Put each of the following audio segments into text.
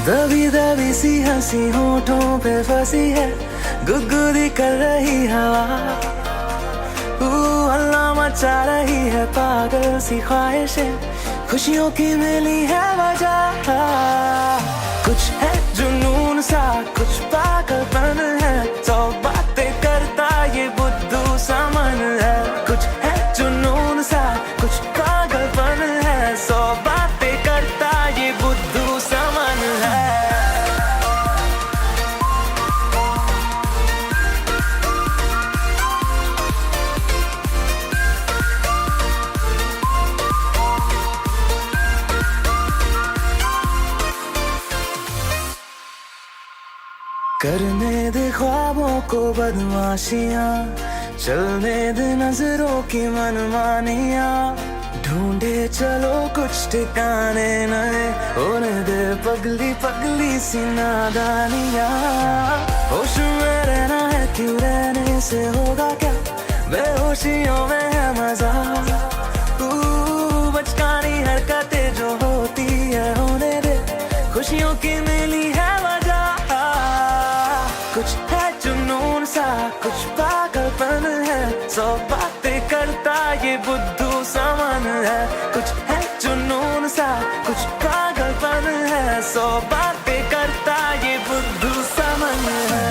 दबी दबी सी हंसी होठों पे फंसी है, गुदगुदी कर रही हवा। हल्ला मचा रही है पागल सी ख्वाहिशें, खुशियों की मिली है वजह। कुछ है जुनून सा, कुछ पागलपन है, सौ बातें करता ये बुद्धू सा मन है। कुछ है जुनून सा, कुछ पागलपन है, सौ बातें करता ये बुद्धू सा मन है। करने दे ख्वाबों को बदमाशियां, चलने दे नजरों की मनमानियां, ढूंढे चलो कुछ ठिकाने नए, होने दे पगली पगली सी नादानियां। होश में रहना है, क्यों रहने से होगा क्या, बेहोशियों में है मजा। बचकानी हरकतें जो होती है होने दे, खुशियों की मिली है वजह। कुछ है जुनून सा, कुछ पागलपन है, सौ बातें करता ये बुद्धू सा मन है। कुछ है जुनून सा, कुछ पागलपन है, सौ बातें करता ये बुद्धू सा मन है।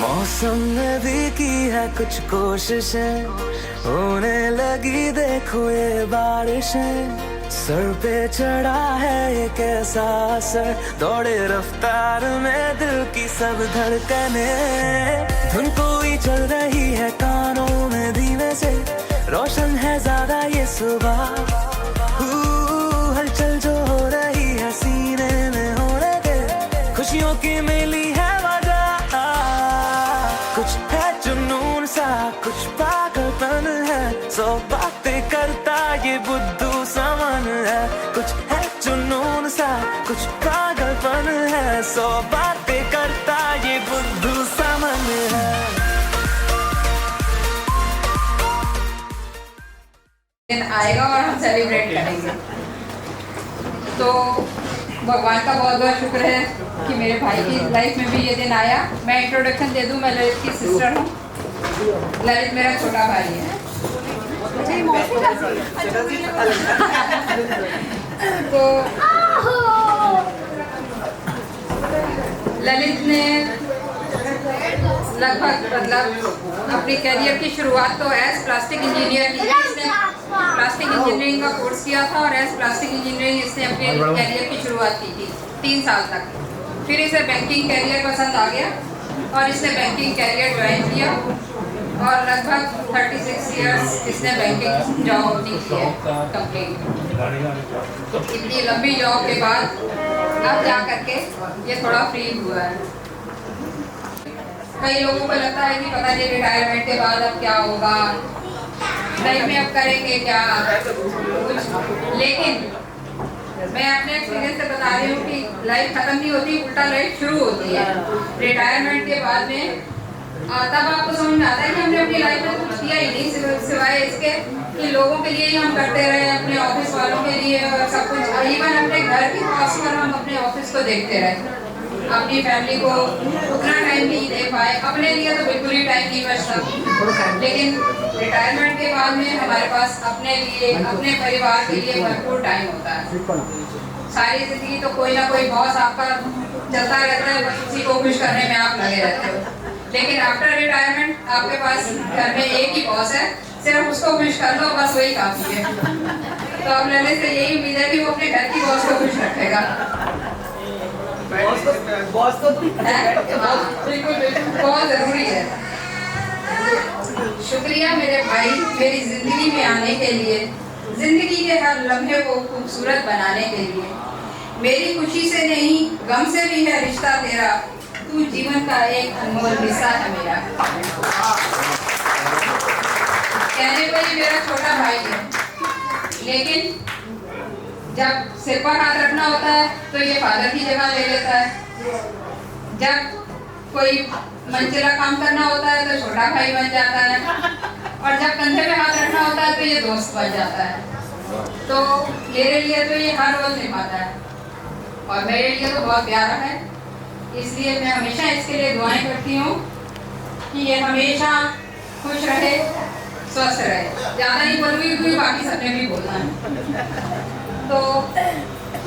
मौसम ने भी की है कुछ कोशिशें, होने लगी देखो ये बारिशें। सर पे चढ़ा है ये कैसा असर, दौड़े रफ्तार में दिल की सब धड़कने। धुन कोई चल रही है कानों में धीमे से, रोशन है ज्यादा ये सुबह। हलचल जो हो रही है सीने में होने दे, खुशियों की मिली है वजह। कुछ है जुनून सा, कुछ पागलपन है, सौ बातें करता ये बुद्धू सा मन है। कुछ है जुनून सा, कुछ पागलपन है, सौ बातें करता ये बुद्धू सा मन है। आएगा और हम सेलिब्रेट करेंगे। तो भगवान का बहुत बहुत शुक्र है कि मेरे भाई की लाइफ में भी ये दिन आया। मैं इंट्रोडक्शन दे दूं, मैं ललित की सिस्टर हूँ। ललित मेरा छोटा भाई है। तो ललित ने लगभग मतलब अपनी करियर की शुरुआत तो एज प्लास्टिक इंजीनियर की। इसने प्लास्टिक इंजीनियरिंग का कोर्स किया था और एज प्लास्टिक इंजीनियरिंग इसने अपने करियर की शुरुआत की थी 3 साल तक। फिर इसे बैंकिंग करियर पसंद आ गया और इसने बैंकिंग करियर ज्वाइन किया और लगभग 36 इयर्स इसने बैंकिंग जॉब अपनी की है कंप्लीट। इतनी लंबी जॉब के बाद अब जा करके ये थोड़ा फ्री हुआ है। कई लोगों को लगता है कि पता नहीं रिटायरमेंट के बाद अब क्या होगा, लाइफ में अब करेंगे क्या कुछ। लेकिन मैं अपने एक्सपीरियंस से बता रही हूँ कि लाइफ खत्म नहीं होती, उल्टा लाइफ शुरू होती है। रिटायरमेंट के बाद में तब आपको समझ में आता है कि हमने अपनी लाइफ में कुछ किया ही नहीं सिवाय इसके कि लोगों के लिए ही हम करते रहे, अपने ऑफिस वालों के लिए और सब कुछ। इवन अपने घर के पास पर हम अपने ऑफिस को देखते रहे, अपनी फैमिली को उतना टाइम नहीं दे पाए। अपने लिए तो बिल्कुल ही टाइम नहीं बचता, लेकिन रिटायरमेंट के बाद में हमारे पास अपने लिए, अपने परिवार के लिए भरपूर टाइम होता है। सारी जिंदगी तो कोई ना कोई बॉस आपका चलता रहता है, बस उसी को खुश करने में आप लगे रहते हो। लेकिन आफ्टर रिटायरमेंट आपके पास घर में एक ही बॉस है, सिर्फ उसको खुश कर लो, बस वही काफी है। तो अब ललित से यही उम्मीद है कि वो अपने घर की बॉस को खुश रखेगा। बॉस तो बिल्कुल बहुत जरूरी है। शुक्रिया मेरे भाई मेरी जिंदगी में आने के लिए, जिंदगी के हर लम्हे को खूबसूरत बनाने के लिए। मेरी खुशी से नहीं गम से भी है रिश्ता तेरा, तू जीवन का एक अनमोल हिस्सा है मेरा। कहने को ये मेरा छोटा भाई है, लेकिन जब सिर पर हाथ रखना होता है तो ये फादर की जगह ले लेता है। जब कोई मंजिला काम करना होता है तो छोटा भाई बन जाता है, और जब कंधे पे हाथ रखना होता है तो ये दोस्त बन जाता है। तो मेरे लिए तो ये हर रोज निभाता है और मेरे लिए तो बहुत प्यारा है, इसलिए मैं हमेशा इसके लिए दुआएं करती हूँ कि ये हमेशा खुश रहे, स्वस्थ रहे। ज़्यादा नहीं बोलूँगी क्योंकि बाकी सबने भी बोलना है। तो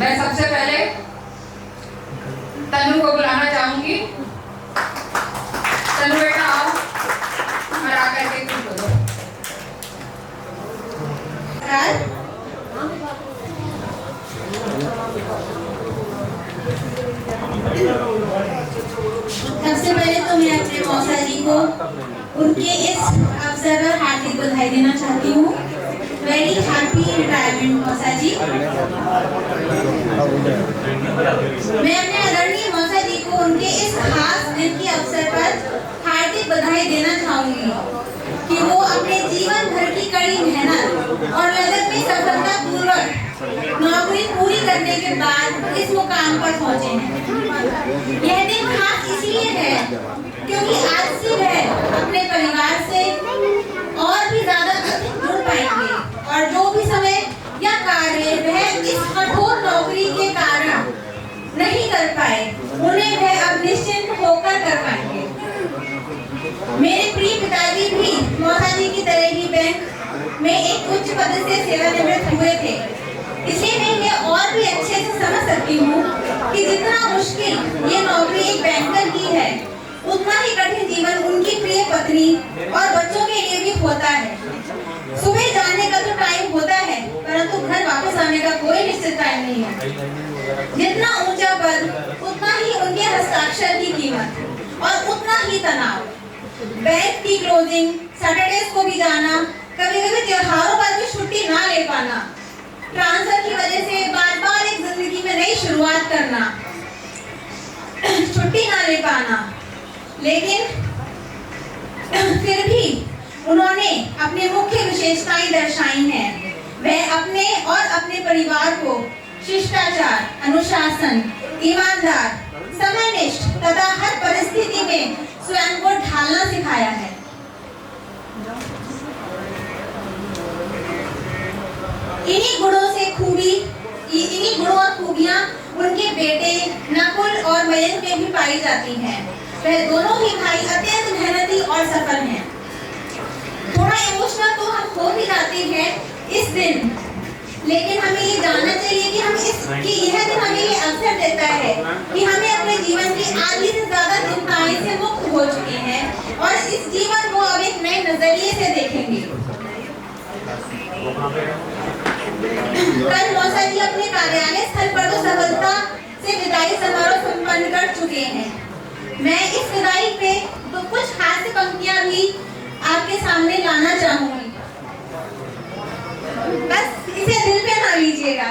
मैं सबसे पहले तनु को बुलाना चाहूँगी। तनु बेटा आओ और आकर के कुछ बोलो। सबसे पहले तो मैं अपने मौसा जी को उनके इस अवसर पर हार्दिक बधाई देना चाहती हूँ। वेरी हैप्पी रिटायरमेंट मौसा जी। मैं अपने आदरणीय मौसा जी को उनके इस खास दिन के अवसर पर हार्दिक बधाई देना चाहूंगी कि वो अपने जीवन भर की कड़ी मेहनत और लगन में सफलतापूर्वक नौकरी पूरी करने के बाद इस मुकाम पर पहुंचे हैं। यह दिन खास इसलिए है क्योंकि आज से वह अपने परिवार से और भी ज्यादा जुड़ पाएंगे, और जो भी समय या कार्य वह इस कठोर नौकरी के कारण नहीं कर पाए, उन्हें वह अब निश्चिंत होकर कर पाएंगे। मेरे प्रिय पिताजी भी मौसा जी की तरह ही बैंक में एक उच्च पद से सेवानिवृत्त हुए थे, इसलिए मैं ये और भी अच्छे से समझ सकती हूँ कि जितना मुश्किल ये नौकरी एक बैंकर की है, उतना ही कठिन जीवन उनकी प्रिय पत्नी और बच्चों के लिए भी होता है। सुबह जाने का तो टाइम होता है, परंतु घर वापस आने का कोई निश्चित टाइम नहीं है। जितना ऊंचा पद उतना ही उनके हस्ताक्षर की कीमत और उतना ही तनाव। बैंक की क्लोजिंग, सैटरडेज को भी जाना, कभी-कभी त्योहारों पर भी छुट्टी ना ले पाना, ट्रांसफर की वजह से बार-बार एक जिंदगी में नई शुरुआत करना, छुट्टी ना ले पाना, लेकिन फिर भी उन्होंने अपने मुख्य विशेषताएं दर्शाई हैं। वह अपने और अपने परिवार को शिष्टाचार, अनुशासन, ईमानदार, समयनिष्ठ तथा हर परिस्थिति में स्वयं को ढालना सिखाया है। इन्हीं गुणों और खूबियां उनके बेटे नकुल और मयंक में भी पाई जाती हैं। वह दोनों ही भाई अत्यंत मेहनती और सफल हैं। थोड़ा इमोशनल तो हम हो भी जाते हैं इस दिन, लेकिन हमें ये जानना चाहिए कि यह दिन हमें ये अवसर देता है कि हमें अपने जीवन की आधी से ज्यादा चिंताएं से मुक्त हो चुके हैं और इस जीवन को अब एक नए नजरिए से देखेंगे। कल मौसा जी अपने कार्यालय स्थल पर तो सफलता से विदाई समारोह संपन्न कर चुके हैं। मैं इस विदाई पे तो कुछ हास्य पंक्तियां भी आपके सामने लाना चाहूंगी, बस इसे दिल पे ना लीजिएगा।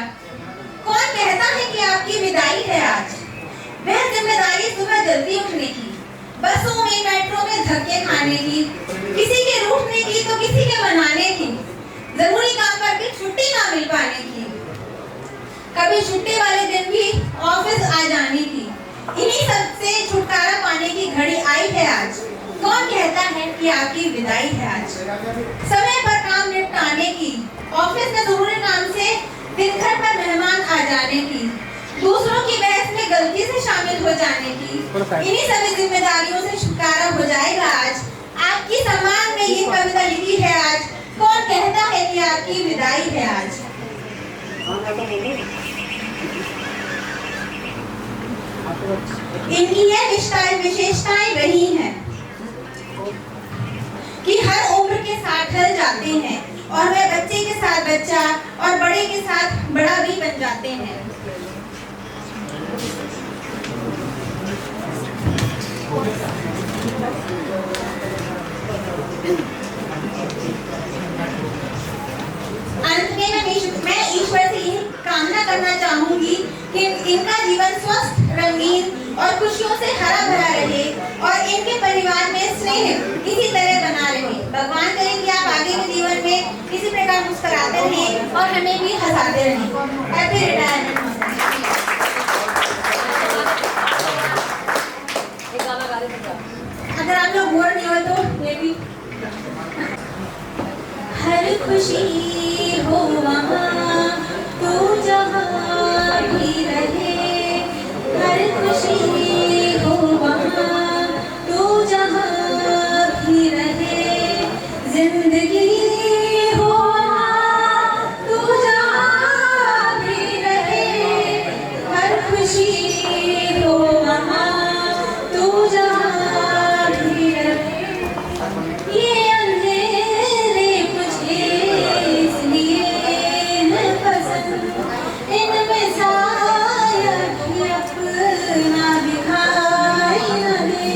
कौन कहता है कि आपकी विदाई है आज? वह जिम्मेदारी सुबह जल्दी उठने की, बसों में मेट्रो में धक्के खाने की, किसी के रूठने की तो किसी के मनाने की, जरूरी काम पर भी छुट्टी ना मिल पाने की, कभी छुट्टी वाले दिन भी ऑफिस आ जाने की। इन्हीं सब से छुटकारा पाने की घड़ी आई है आज। कौन कहता है कि आपकी विदाई है आज? समय पर काम निपटाने की, ऑफिस में जरूरी काम से दिन भर पर मेहमान आ जाने की, दूसरों की बहस में गलती से शामिल हो जाने की, इन्हीं सभी जिम्मेदारियों से छुटकारा हो जाएगा आज। आपकी सम्मान में ये कविता लिखी है आज। कौन कहता है कि आपकी विदाई है आज? इनकी यह विशेषताएं रही हैं कि हर उम्र के साथ ढल जाते हैं और वे बच्चे के साथ बच्चा और बड़े के साथ बड़ा भी बन जाते हैं। अंत में मैं ईश्वर से यह कामना करना चाहूंगी कि इनका जीवन स्वस्थ, रंगीन और खुशियों से हरा भरा रहे और इनके परिवार में स्नेह इसी तरह बना रहे। भगवान करे कि आप आगे के जीवन में इसी प्रकार मुस्कुराते रहें और हमें भी हंसाते रहें। Happy retirement. अगर आप लोग बोर नहीं हो तो ये भी। हर खुशी हो वहाँ तू जहाँ भी रहे, हर खुशी हो वहाँ तू जहाँ भी रहे, जिंदगी हो वहाँ तू जहाँ भी रहे, हर खुशी हो वहाँ तू जहाँ भी रहे। ये अंधेरे मुझे इसलिए है पसंद, इनमें साया भी अपना दिखाई न दे,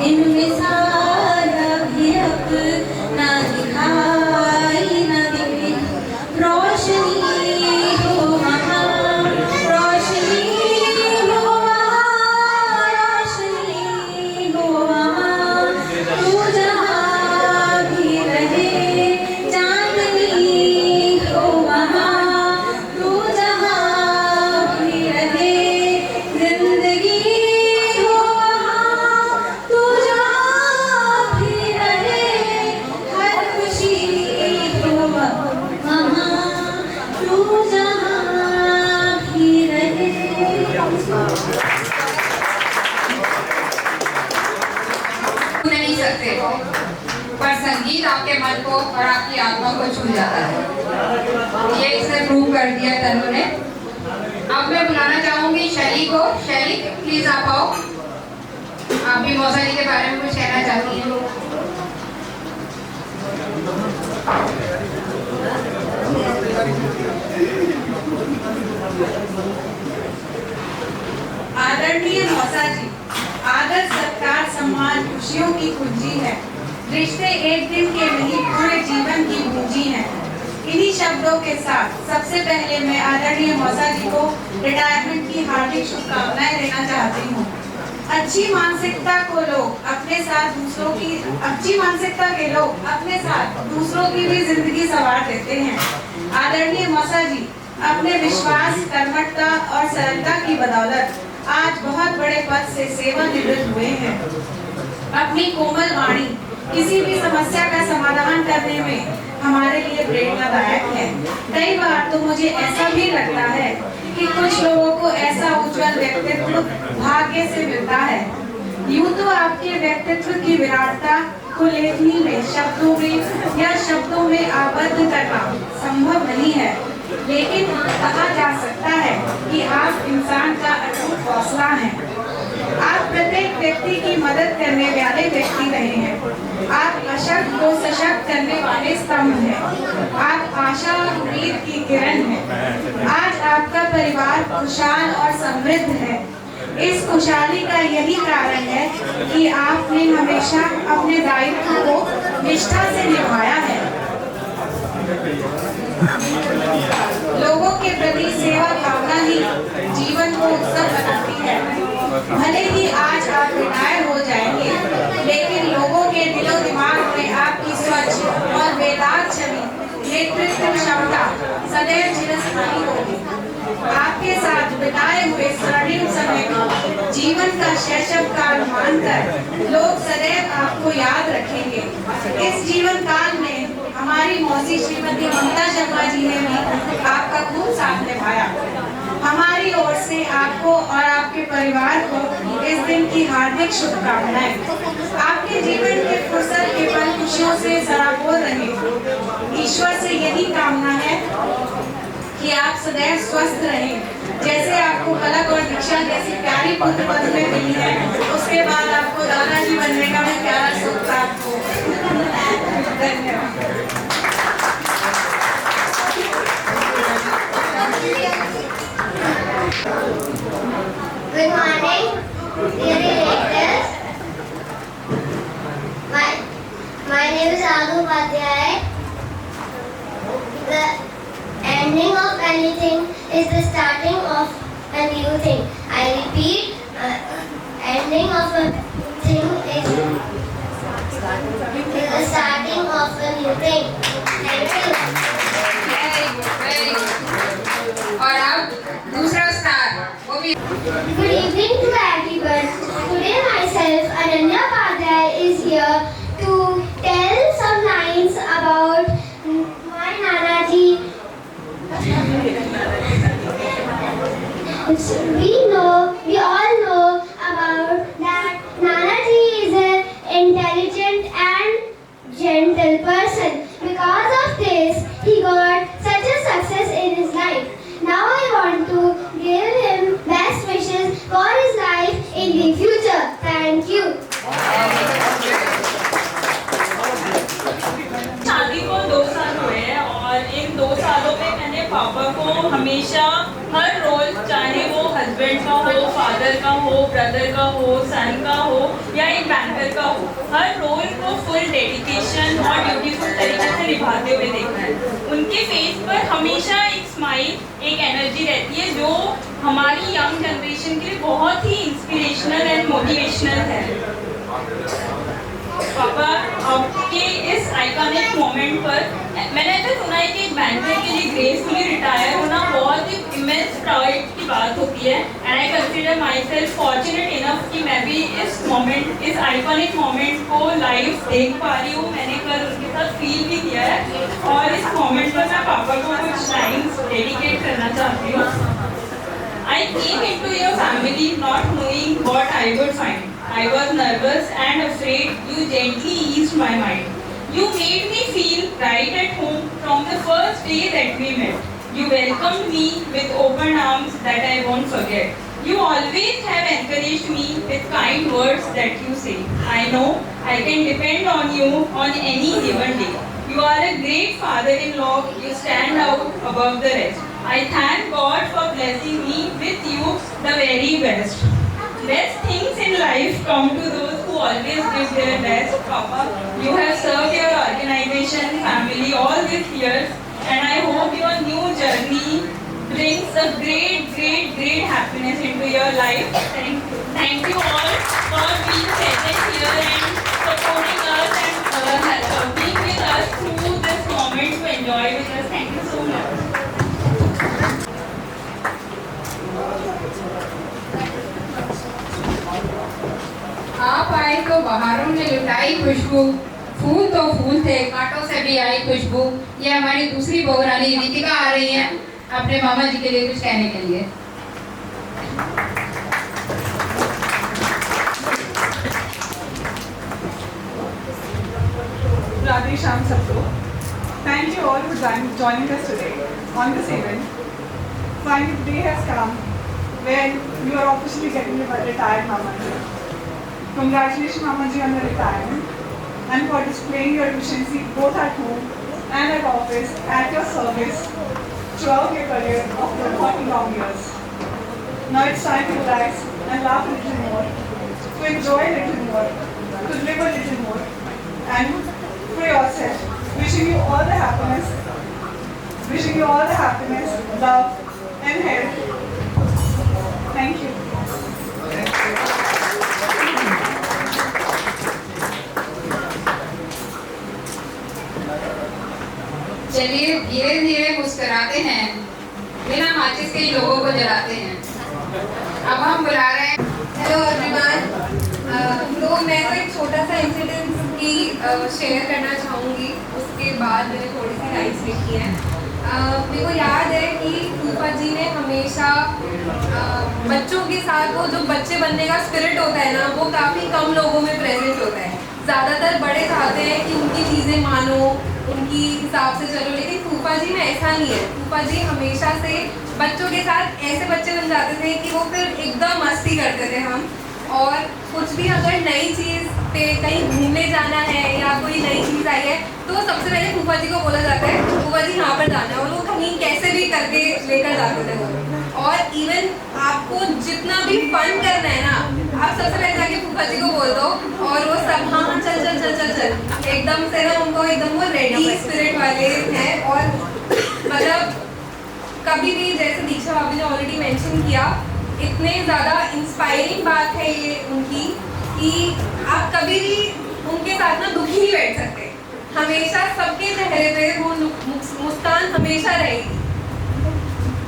इनमें साया भी अपना दिखाई न दे। रोशनी हो वहाँ, रोशनी हो वहाँ, रोशनी हो वहाँ तू जहाँ भी रहे, चांदनी हो वहाँ तू जहाँ भी रहे, जिंदगी हो वहाँ तू जहाँ भी रहे, हर खुशी हो वहाँ तू जहाँ भी रहे। नहीं सकते, पर संगीत आपके मन को और आपकी आत्मा को छू जाता है। ये इसने प्रूव कर दिया तनु ने। अब मैं बुलाना चाहूंगी शैली को। शैली प्लीज आप आओ, आप भी मौसा जी के बारे में कुछ कहना चाहती हैं। आदरणीय मौसा जी, आदर, सत्कार, सम्मान खुशियों की कुंजी है। रिश्ते एक दिन के नहीं पूरे जीवन की पूंजी है। इन्हीं शब्दों के साथ सबसे पहले मैं आदरणीय मौसा जी को रिटायरमेंट की हार्दिक शुभकामनाएं देना चाहती हूँ। अच्छी मानसिकता के लोग अपने साथ दूसरों की भी जिंदगी संवार देते हैं। आदरणीय मौसा जी अपने विश्वास, कर्मठता और सरलता की बदौलत आज बहुत बड़े पद से सेवानिवृत्त हुए हैं। अपनी कोमल वाणी किसी भी समस्या का समाधान करने में हमारे लिए प्रेरणादायक है। कई बार तो मुझे ऐसा भी लगता है कि कुछ लोगों को ऐसा उज्जवल व्यक्तित्व भाग्य से मिलता है। यूं तो आपके व्यक्तित्व की विराटता को लेखनी में, शब्दों में आबद्ध करना संभव नहीं है, लेकिन कहा जा सकता है कि आप इंसान का अटूट हौसला हैं। आप प्रत्येक व्यक्ति की मदद करने वाले व्यक्ति रहे हैं। आप अशक्त को सशक्त करने वाले स्तंभ हैं। आप आशा और उम्मीद की किरण हैं। आज आपका परिवार खुशहाल और समृद्ध है। इस खुशहाली का यही कारण है कि आपने हमेशा अपने दायित्व को निष्ठा से निभाया है। लोगों के प्रति सेवा भावना ही जीवन को उत्सव बनाती है। भले ही आज आप रिटायर हो जाएंगे, लेकिन लोगों के दिलो दिमाग में आपकी स्वच्छ और बेदाग छवि, नेतृत्व क्षमता सदैव चिरस्थायी होगी। आपके साथ बिताए हुए स्वर्णिम समय को जीवन का शैशव काल मानकर लोग सदैव आपको याद रखेंगे। इस जीवन काल में हमारी मौसी श्रीमती ममता शर्मा जी ने भी आपका खूब साथ निभाया। हमारी ओर से आपको और आपके परिवार को इस दिन की हार्दिक शुभकामनाएं। आपके जीवन के फुर्सत के पल खुशियों से सराबोर रहे। ईश्वर से यही कामना है कि आप सदैव स्वस्थ रहें। जैसे आपको पलक और दीक्षा जैसी प्यारी पुत्र पद में मिली है, उसके बाद आपको दादाजी बनने का भी प्यारा सुख प्राप्त हो। धन्यवाद। Good morning, dear relatives. My name is Raghu Upadhyay. The ending of anything is the starting of भी Good evening to everyone. Today myself, Ananya Upadhyay, is here to tell some lines about my Nanaji. We all know about that Nanaji is an intelligent and gentle person. Because of this, he got such a success in his life. Now I want to give him best wishes for his life in the future. Thank you. शादी को 2 साल हुए हैं और इन 2 सालों में मैंने पापा को हमेशा हर रोल, चाहे वो हस्बैंड का हो, फादर का हो, ब्रदर का हो, सन का हो या एक बैंकर का हो, हर रोल को फुल डेडिकेशन और ब्यूटीफुल तरीके से निभाते हुए देखा है। उनके फेस पर हमेशा एक स्माइल, एक एनर्जी रहती है जो हमारी यंग जनरेशन के लिए बहुत ही इंस्पिरेशनल एंड मोटिवेशनल है। पापा आपके इस आइकॉनिक मोमेंट पर मैंने ऐसा सुना है कि एक बैंकर के लिए ग्रेसफुली रिटायर होना बहुत ही इमेंस प्राउड की बात होती है and I consider my self fortunate enough कि मैं भी इस आइकॉनिक मोमेंट को लाइव देख पा रही हूँ। मैंने कल उनके साथ फील भी किया है और इस मोमेंट पर मैं पापा को कुछ लाइन्स डेडिकेट करना चाहती हूँ। I came into your family not knowing what I would find. I was nervous and afraid. You gently eased my mind. You made me feel right at home from the first day that we met. You welcomed me with open arms that I won't forget. You always have encouraged me with kind words that you say. I know I can depend on you on any given day. You are a great father-in-law. You stand out above the rest. I thank God for blessing me with you the very best. Best things in life come to those who always give their best. Papa, you have served your organization, family all these years, and I hope your new journey brings a great happiness into your life. Thank you all for being present here and supporting us and being with us through this moment to enjoy with us. Thank you so much. आप आए तो बाहरों ने लुटाई खुशबू, फूल तो फूल थे, कांटों से भी आई खुशबू। ये हमारी दूसरी बहू रानी रितिका आ रही है अपने मामा जी के लिए कुछ कहने के लिए। Radhe Shyam sabko. Thank you all for joining us today on this event. Finally, the day has come when you are officially getting retired, Mama ji. Congratulations, Mama ji, on your retirement and for displaying your efficiency both at home and at office at your service throughout your career of your 40 long years. Now it's time to relax and laugh a little more, to enjoy a little more, to live a little more, and for yourself. Wishing you all the happiness, love, and health. Thank you. चलिए धीरे धीरे मुस्कुराते हैं, बिना माचिस के ही लोगों को जलाते हैं। अब हम बुला रहे हैं। हेलो एवरीवन, तो मैं तो एक छोटा सा इंसिडेंट की शेयर करना चाहूँगी, उसके बाद मैंने थोड़ी सी लाइन्स लिखी हैं। मेरे को याद है कि फूफा जी ने हमेशा बच्चों के साथ वो जो बच्चे बनने का स्पिरिट होता है ना, वो काफ़ी कम लोगों में प्रेजेंट होता है। ज़्यादातर बड़े चाहते हैं कि उनकी चीज़ें मानो, उनकी हिसाब से चलो, लेकिन फूफा जी में ऐसा नहीं है। फूफा जी हमेशा से बच्चों के साथ ऐसे बच्चे बन जाते थे कि वो फिर एकदम मस्ती करते थे हम। और कुछ भी अगर नई चीज़ पे कहीं घूमने जाना है या कोई नई चीज़ आई है तो सबसे पहले फूफा जी को बोला जाता है फूफा जी यहाँ पर जाना है, और वो कहीं कैसे भी करके लेकर जाते थे वो। और इवन आपको जितना भी फन करना है ना, आप सबसे पहले जाके फूफा जी को बोल दो और वो सब हाँ हाँ चल चल चल चल चल एकदम से ना, उनको एकदम वो रेडी स्पिरिट वाले हैं। और मतलब कभी भी, जैसे दीक्षा भाभी ने ऑलरेडी मेंशन किया, इतने ज़्यादा इंस्पायरिंग बात है ये उनकी कि आप कभी भी उनके साथ ना दुखी नहीं बैठ सकते। हमेशा सबके चेहरे पे वो मुस्कान हमेशा रहेगी।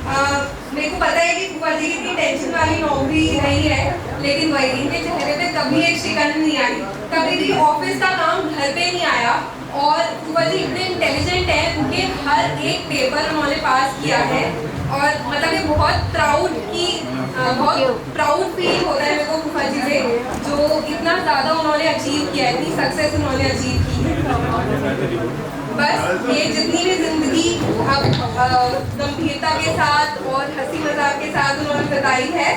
मेरे को पता है कि फूफा जी कितनी टेंशन वाली लेकिन वही इनके चेहरे पे कभी एक शिकन नहीं आई, कभी भी ऑफिस का काम घर पे नहीं आया। और फूफा जी इतने इंटेलिजेंट हैं, उनके हर एक पेपर उन्होंने पास किया है। और मतलब ये बहुत प्राउड फील होता है मेरे को फूफा जी से, जो इतना ज़्यादा उन्होंने अचीव किया है, इतनी सक्सेस उन्होंने अचीव की है। बस ये जितनी भी जिंदगी अब गंभीरता के साथ और हंसी मजाक के साथ उन्होंने बताई है,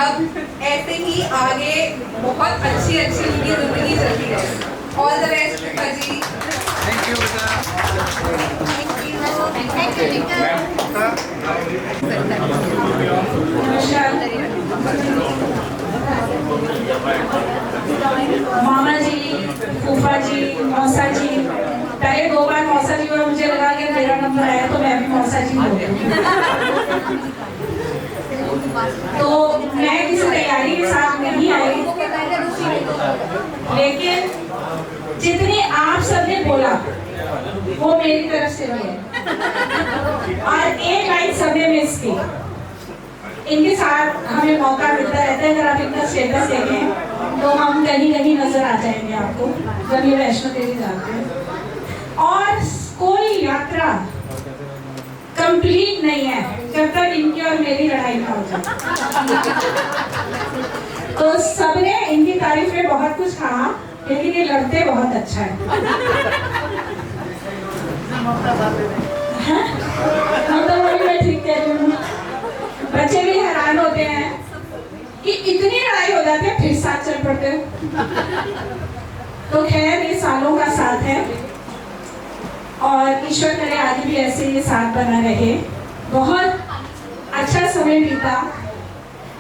अब ऐसे ही आगे बहुत अच्छी उनकी जिंदगी चलती है। ऑल द बेस्ट फूफा जी। थैंक यू मामा जी, फूफा जी, मौसा जी, पहले 2 बार मौसा जी और मुझे लगा कि मेरा नंबर आया तो मैं भी मौसा जी हो गई। तो मैं किसी तैयारी के साथ नहीं आई, लेकिन जितनी आप सबने बोला वो मेरी तरफ से भी है। और एक लाइन सबने मिस की। इनके साथ हमें मौका मिलता रहता है, अगर आप इनका स्टेटस देखें तो हम कहीं कहीं नजर आ जाएंगे आपको जब ये वैष्णो देवी जाते हैं। और कोई यात्रा कंप्लीट नहीं है जब तक इनकी और मेरी लड़ाई ना हो जाए। तो सबने इनकी तारीफ में बहुत कुछ कहा, लेकिन ये लड़ते बहुत अच्छा है। मैं ठीक कह रही हूँ। बच्चे भी हैरान होते हैं कि इतनी लड़ाई हो जाती है फिर साथ चल पड़ते हो। तो खैर ये सालों का साथ है और ईश्वर करे आगे भी ऐसे ये साथ बना रहे। बहुत अच्छा समय बीता।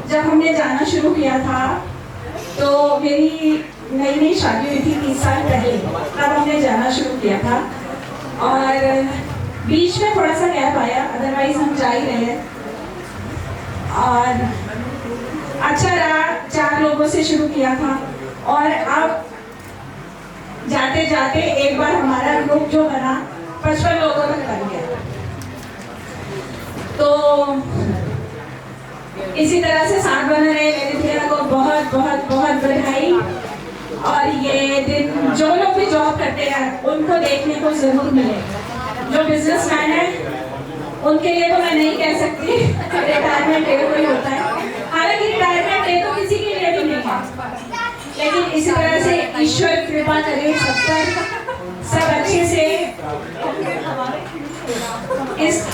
जब हमने जाना शुरू किया था तो मेरी नई शादी हुई थी 30 साल पहले, तब हमने जाना शुरू किया था और बीच में थोड़ा सा गैप आया, अदरवाइज हम जा ही रहे। और अच्छा रहा, 4 लोगों से शुरू किया था और अब जाते जाते एक बार हमारा ग्रुप जो बना 55 लोगों तक बन गया। तो इसी तरह से साथ बना रहे। मेरी को बहुत बहुत बहुत बधाई। और ये दिन जो लोग भी जॉब करते हैं उनको देखने को जरूर मिले। जो बिजनेसमैन है उनके लिए तो मैं नहीं कह सकती, रिटायरमेंट डे कोई होता है, हालांकि रिटायरमेंट डे तो किसी के लिए भी नहीं है, लेकिन इसी तरह से ईश्वर कृपा करे सब पर, सब अच्छे से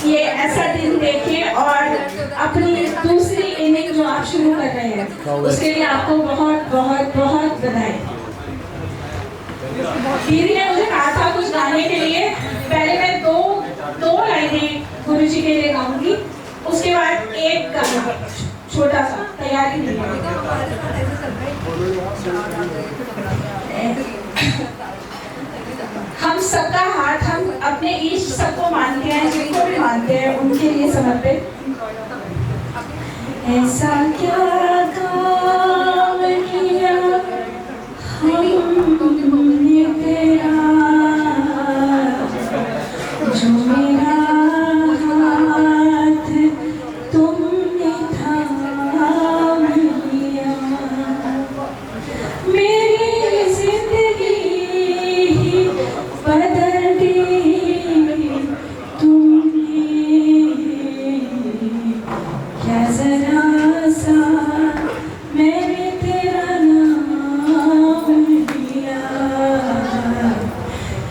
ये ऐसा दिन देखें और अपनी दूसरी इनिंग जो आप शुरू कर रहे हैं उसके लिए आपको बहुत बहुत बहुत बधाई। दीदी ने मुझे कहा था कुछ गाने के लिए, पहले मैं दो लाइनें गुरु जी के लिए गाऊंगी, उसके बाद एक गाना छोटा सा, तैयारी नहीं है। हम सबका हाथ हम अपने ईष्ट सबको मानते हैं, जिनको भी मानते हैं उनके लिए समर्पित। ऐसा क्या काम किया हमने तेरा, जो मेरा हाथ तुमने थाम लिया, मेरी जिंदगी बदल दी तुमने, क्या जरा सा मैंने तेरा नाम लिया,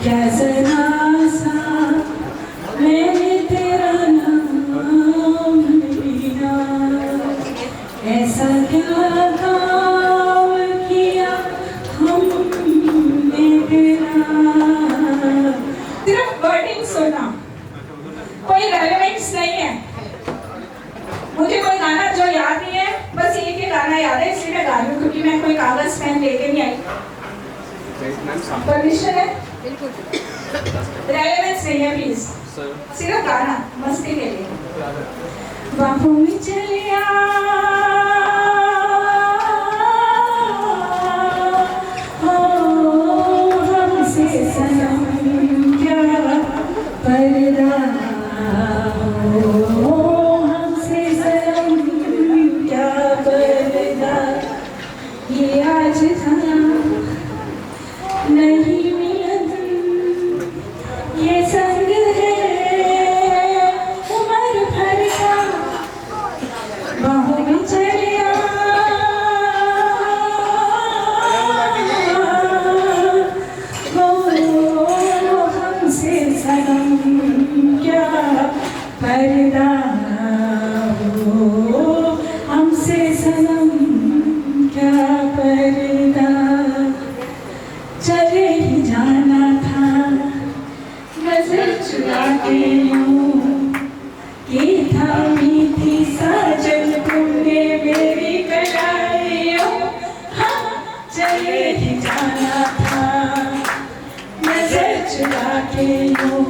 क्या जरा सा मैंने तेरा नाम लिया, ऐसा क्या काम किया हमने तेरा। सिर्फ वर्डिंग सुनना, कोई रेलेवेंस नहीं है। मुझे कोई गाना जो याद नहीं है, बस एक ही गाना याद है इसलिए मैं गा रही हूँ, क्योंकि मैं कोई कागज पेन लेके नहीं आई। परमिशन है? रेलेवेंस नहीं है प्लीज, सिर्फ गाना मस्ती के लिए। बाहों में चलिया हमसे सनम क्या पर्दा हो, हमसे सनम क्या पर्दा, आज था नहीं मिलन ये संग है उम्र भर का बाहों में चलिया वो हमसे सनम क्या पर्दा हो हमसे सनम क्या पर्दा चले ही जाना था नजर चुरा के यूं ये थामी थी साजन तुमने मेरी कलाइयों हाँ चले ही जाना था नजर चुरा के यूं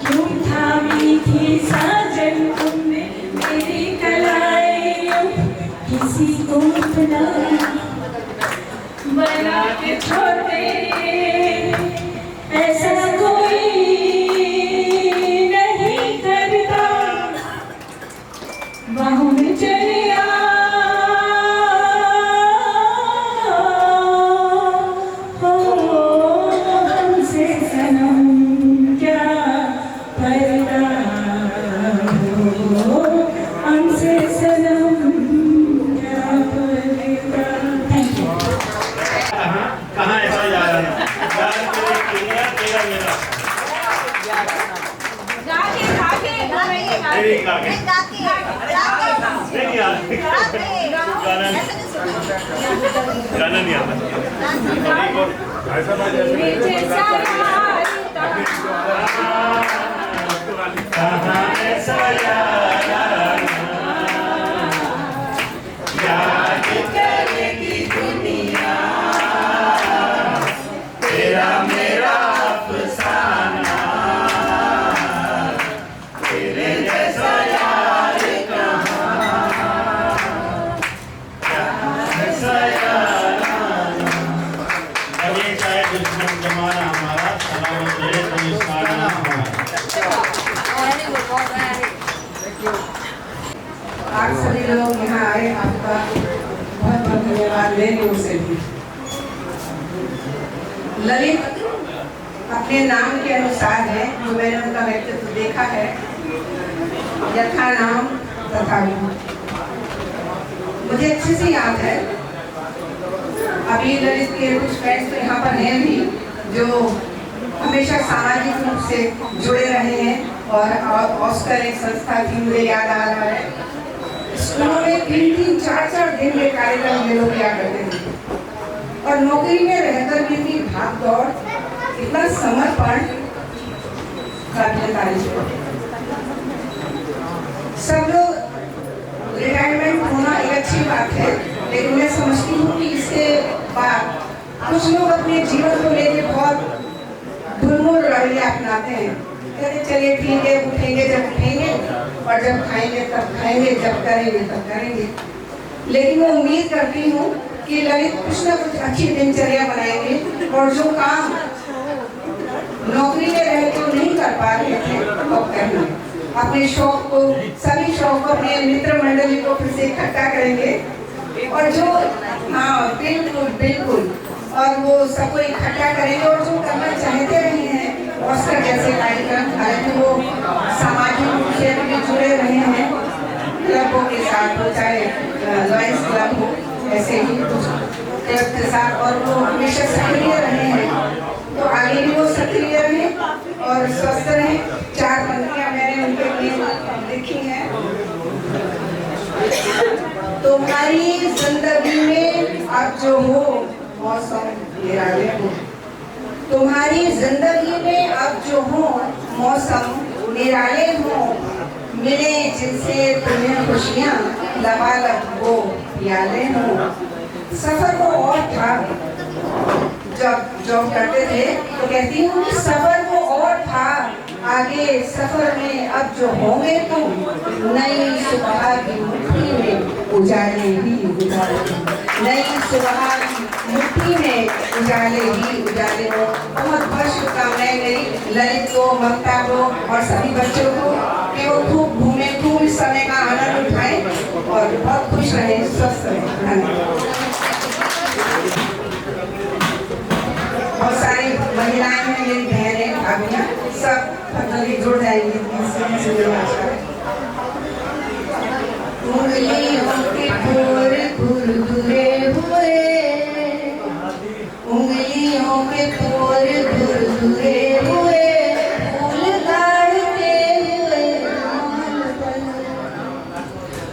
क्यों थामी थी साजन तुमने मेरी कलाइयों किसी को अपना बना के छोड़ दे ऐसा कोई नहीं करता बाहों में चलिया हो हमसे सनम क्या पर्दा हो हमसे सनम क्या पर्दा। Thank you. कहाँ ऐसा जा रहा है तेरा मेरा गाना नहीं आता ऐसा याद करेगी दुनिया तेरा मेरा अफसाना तेरे जैसा यार कहाँ ऐसा यार अब ये चाहे दुश्मन जमाना हमारा सलामत रहे तो इस माना हमारा। आप सभी लोग यहाँ आए आपका बहुत बहुत धन्यवाद मेरी ओर से भी। ललित अपने नाम के अनुसार है जो मैंने उनका व्यक्तित्व देखा है यथा नाम तथा मुझे अच्छे से याद है। अभी ललित के कुछ फ्रेंड्स तो यहाँ पर हैं भी जो हमेशा सामाजिक रूप से जुड़े रहे हैं और ऑस्कर एक संस्था थी मुझे याद आ रहा है स्कूलों में 3-3, 4-4 दिन के कार्यक्रम ये लोग किया करते थे और नौकरी में रहकर भी इतनी भाग दौड़ इतना समर्पण काबिल तारीफ है। सब लोग रिटायरमेंट होना एक अच्छी बात है लेकिन मैं समझती हूँ कि इसके बाद कुछ लोग अपने जीवन को लेकर बहुत ढुलमुल रवैया अपनाते हैं। कहते चलिए ठीक है उठेंगे जब उठेंगे और जब खाएंगे तब खाएंगे जब करेंगे तब करेंगे। लेकिन मैं उम्मीद करती हूँ कि ललित कुछ ना कुछ अच्छी दिनचर्या बनाएंगे और जो काम नौकरी में रह के नहीं कर पा रहे थे वो करेंगे। अपने शौक को सभी शौक को अपने मित्र मंडली को फिर से इकट्ठा करेंगे और जो हाँ बिल्कुल बिल्कुल और वो सबको इकट्ठा करेंगे और जो करना चाहते रहे हैं ऑस्कर जैसे कार्यक्रम हालांकि वो सामाजिक रूप से भी जुड़े रहे हैं क्लबों के साथ हो चाहे लॉयंस क्लब हो ऐसे ही क्लब के साथ और वो हमेशा सक्रिय रहे हैं तो आगे भी वो सक्रिय रहे और स्वस्थ रहे। 4 पंक्तियां मैंने उनके लिए लिखी हैं। तुम्हारी जिंदगी में अब जो हो मौसम निराले हो तुम्हारी जिंदगी में अब जो हो मौसम निराले हो मिले जिनसे तुम्हें खुशियाँ लबालब वो प्याले हो। सफर को और था जब जॉब करते थे तो कहती हूँ कि सफर को और था आगे सफर में अब जो होंगे तुम नई सुबह की मुट्ठी में उजाले ही उजाले नई सुबह की मुट्ठी में उजाले ही उजाले हो। बहुत बहुत शुभकामनाएं मेरी ललित को ममता को और सभी बच्चों को कि वो खूब घूमे खूब इस समय का आनंद उठाएं और बहुत खुश रहें स्वस्थ रहें। धन्यवाद। बहुत सारी महिलाएं हैं, मेरी बहनें, भाभियाँ, सब जल्दी जुड़ जाएंगी इससे मेरी आशा है। उंगलियों के पोर खुरदुरे हुए, उंगलियों के पोर खुरदुरे हुए, फूल गाड़ते हुए रुमाल पर,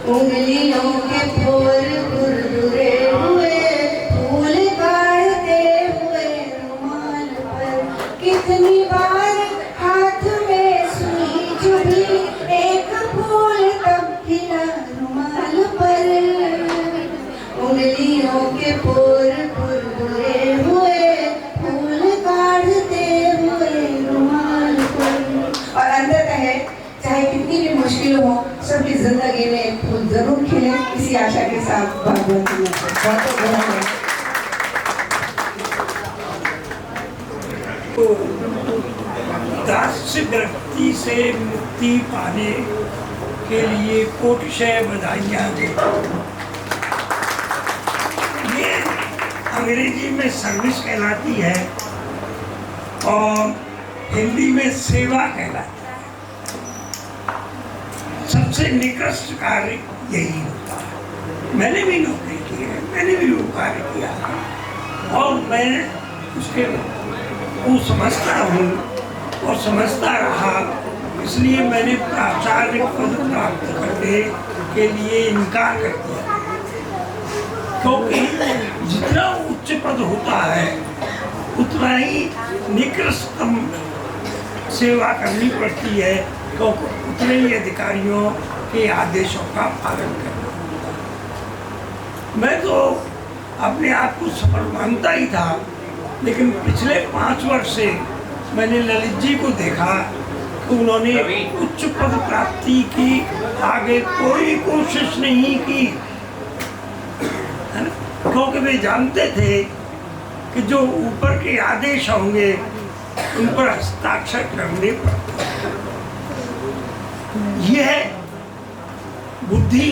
उंगलियों के पोर खुरदुरे हुए, फूल गाड़ते हुए रुमाल पर, कितनी बार हाथ में सुई चुभी, एक फूल तब खिला रुमाल पर, उंगलियों के पोर खुरदुरे हुए, फूल काढ़ते हुए रुमाल पर। और अंततः है, चाहे कितनी भी मुश्किल हो, सबकी जिंदगी में एक फूल जरूर खिले, इसी आशा के साथ भगवती में बहुत बहुत दास्य व्यक्ति से मुक्ति पाने के लिए कोटिशय बधाइयाँ दे। ये अंग्रेजी में सर्विस कहलाती है और हिंदी में सेवा कहलाती है। सबसे निकृष्ट कार्य यही होता है। मैंने भी नौकरी की है, मैंने भी वो कार्य किया है और मैं उसके को समझता हूँ और समझता रहा, इसलिए मैंने प्राचार्य पद प्राप्त करने के लिए इनकार कर दिया। क्योंकि जितना उच्च पद होता है उतना ही निकृष्टतम सेवा करनी पड़ती है, क्योंकि उतने ही अधिकारियों के आदेशों का पालन करना होता है। मैं तो अपने आप को सफल मानता ही था, लेकिन पिछले 5 वर्ष से मैंने ललित जी को देखा कि उन्होंने उच्च पद प्राप्ति की आगे कोई कोशिश नहीं की, है ना? क्योंकि वे जानते थे कि जो ऊपर के आदेश होंगे उन पर हस्ताक्षर करने पड़ते। यह बुद्धि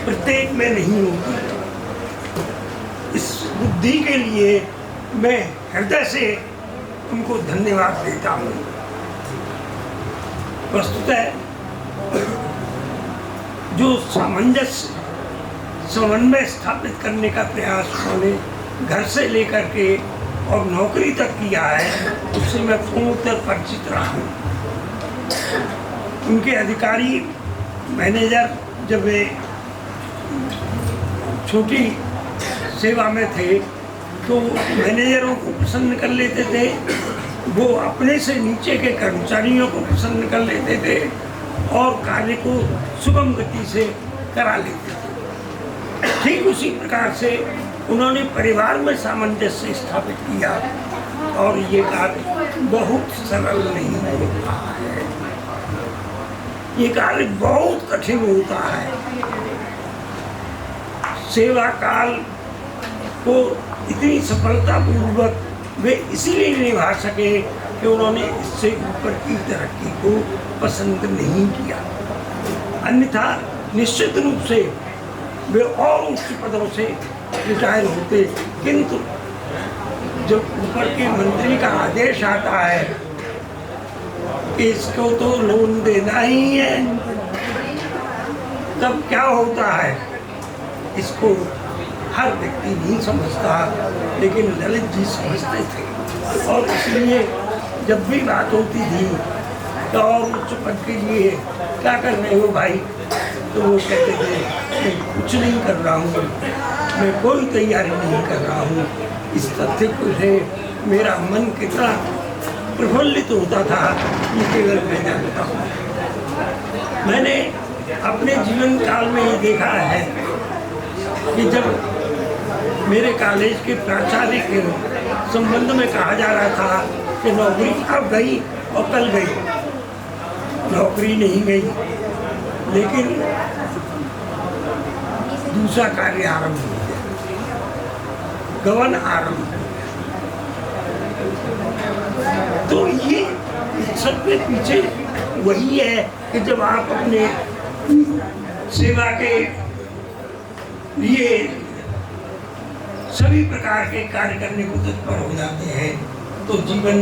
प्रत्येक में नहीं होती। इस बुद्धि के लिए मैं हृदय से उनको धन्यवाद देता हूँ। वस्तुतः जो सामंजस्य समन्वय स्थापित करने का प्रयास उन्होंने घर से लेकर के और नौकरी तक किया है, उससे मैं पूर्णतः परिचित रहा हूँ। उनके अधिकारी मैनेजर जब वे छोटी सेवा में थे तो मैनेजरों को पसंद कर लेते थे, वो अपने से नीचे के कर्मचारियों को पसंद कर लेते थे और कार्य को सुगम गति से करा लेते थे। ठीक उसी प्रकार से उन्होंने परिवार में सामंजस्य स्थापित किया और ये कार्य बहुत सरल नहीं होता है, ये कार्य बहुत कठिन होता है। सेवा काल को इतनी सफलतापूर्वक वे इसीलिए निभा सके कि उन्होंने इससे ऊपर की तरक्की को पसंद नहीं किया, अन्यथा निश्चित रूप से वे और उच्च पदों से रिटायर होते। किंतु जब ऊपर के मंत्री का आदेश आता है कि इसको तो लोन देना ही है, तब क्या होता है इसको हर व्यक्ति नहीं समझता, लेकिन ललित जी समझते थे और इसलिए जब भी बात होती थी तो और उच्च पद के लिए क्या कर रहे हो भाई, तो वो कहते थे मैं कुछ नहीं कर रहा हूँ, मैं कोई तैयारी नहीं कर रहा हूँ। इस तथ्य को से मेरा मन कितना प्रफुल्लित होता था ये केवल मैं जानता हूँ। मैंने अपने जीवन काल में ये देखा है कि जब मेरे कॉलेज के प्राचार्य के संबंध में कहा जा रहा था कि नौकरी अब गई और कल गई, नौकरी नहीं गई, लेकिन दूसरा कार्य आरंभ हो गया, गवन आरंभ हो गया। तो ये सबके पीछे वही है कि जब आप अपने सेवा के लिए सभी प्रकार के कार्य करने को तत्पर हो जाते हैं, तो जीवन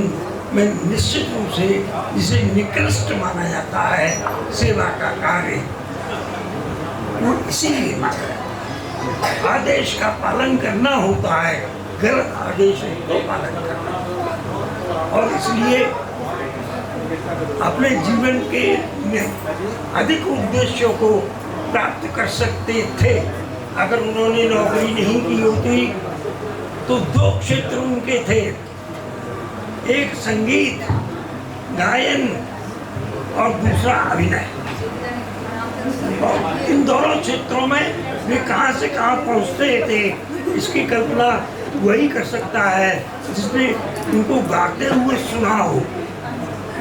में निश्चित रूप से जिसे निकृष्ट माना जाता है सेवा का कार्य, वो इसीलिए माना जाता है। आदेश का पालन करना होता है, गलत आदेश का पालन करना, और इसलिए अपने जीवन के अधिक उद्देश्यों को प्राप्त कर सकते थे। अगर उन्होंने नौकरी नहीं की होती तो 2 क्षेत्र उनके थे, एक संगीत गायन और दूसरा अभिनय। और इन दोनों क्षेत्रों में वे कहाँ से कहाँ पहुँचते थे, इसकी कल्पना वही कर सकता है जिसने उनको गाते हुए सुना हो।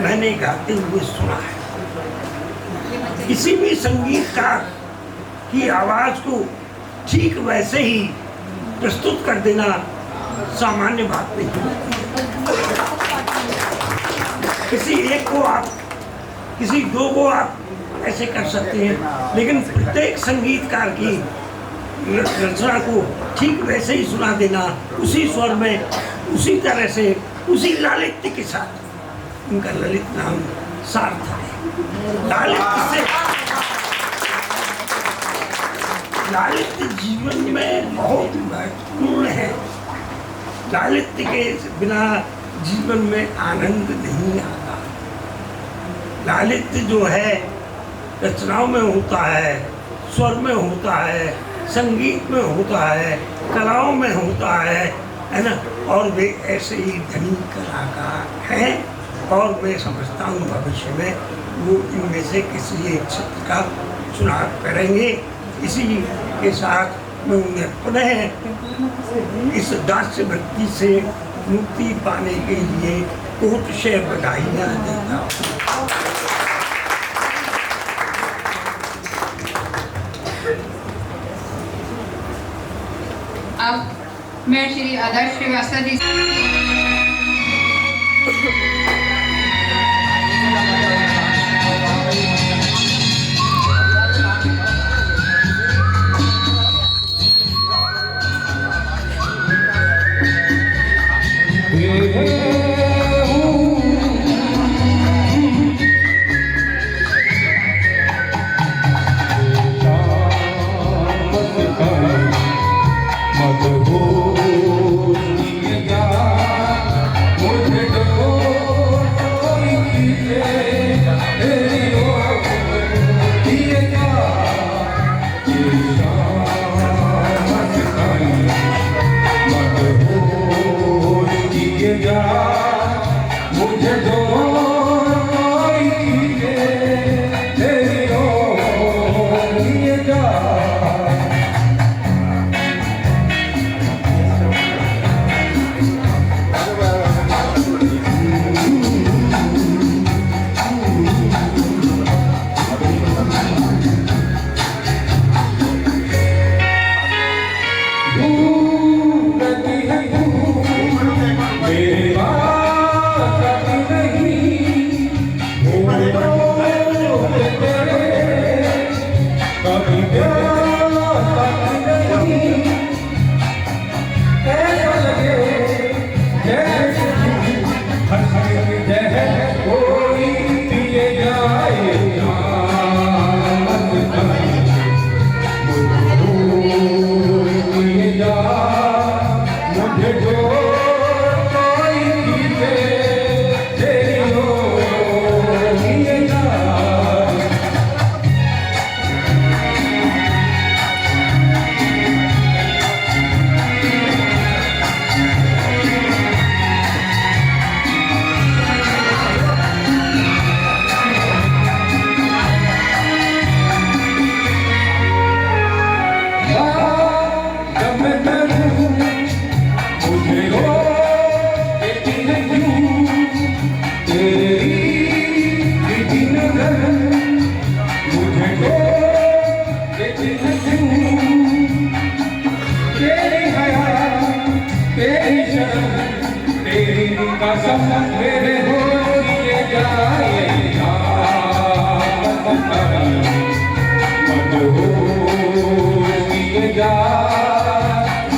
मैंने गाते हुए सुना है। किसी भी संगीतकार की आवाज को ठीक वैसे ही प्रस्तुत कर देना सामान्य बात नहीं। किसी एक को आप, किसी 2 को आप ऐसे कर सकते हैं, लेकिन प्रत्येक संगीतकार की रचना को ठीक वैसे ही सुना देना, उसी स्वर में, उसी तरह से, उसी लालित्य के साथ। उनका ललित नाम सार्थक है। लालित्य जीवन में बहुत महत्वपूर्ण है। लालित्य के बिना जीवन में आनंद नहीं आता। लालित्य जो है रचनाओं में होता है, स्वर में होता है, संगीत में होता है, कलाओं में होता है ना। और वे ऐसे ही धनी कलाकार हैं, और मैं समझता हूँ भविष्य में वो इनमें से किसी एक क्षेत्र का चुनाव करेंगे। इसी के साथ मैं उन्हें पुनः इस दास्य वृत्ति से मुक्ति पाने के लिए कोटशय बधाइयाँ देता हूँ। अब मैं श्री आदर्श श्रीवास्तव जी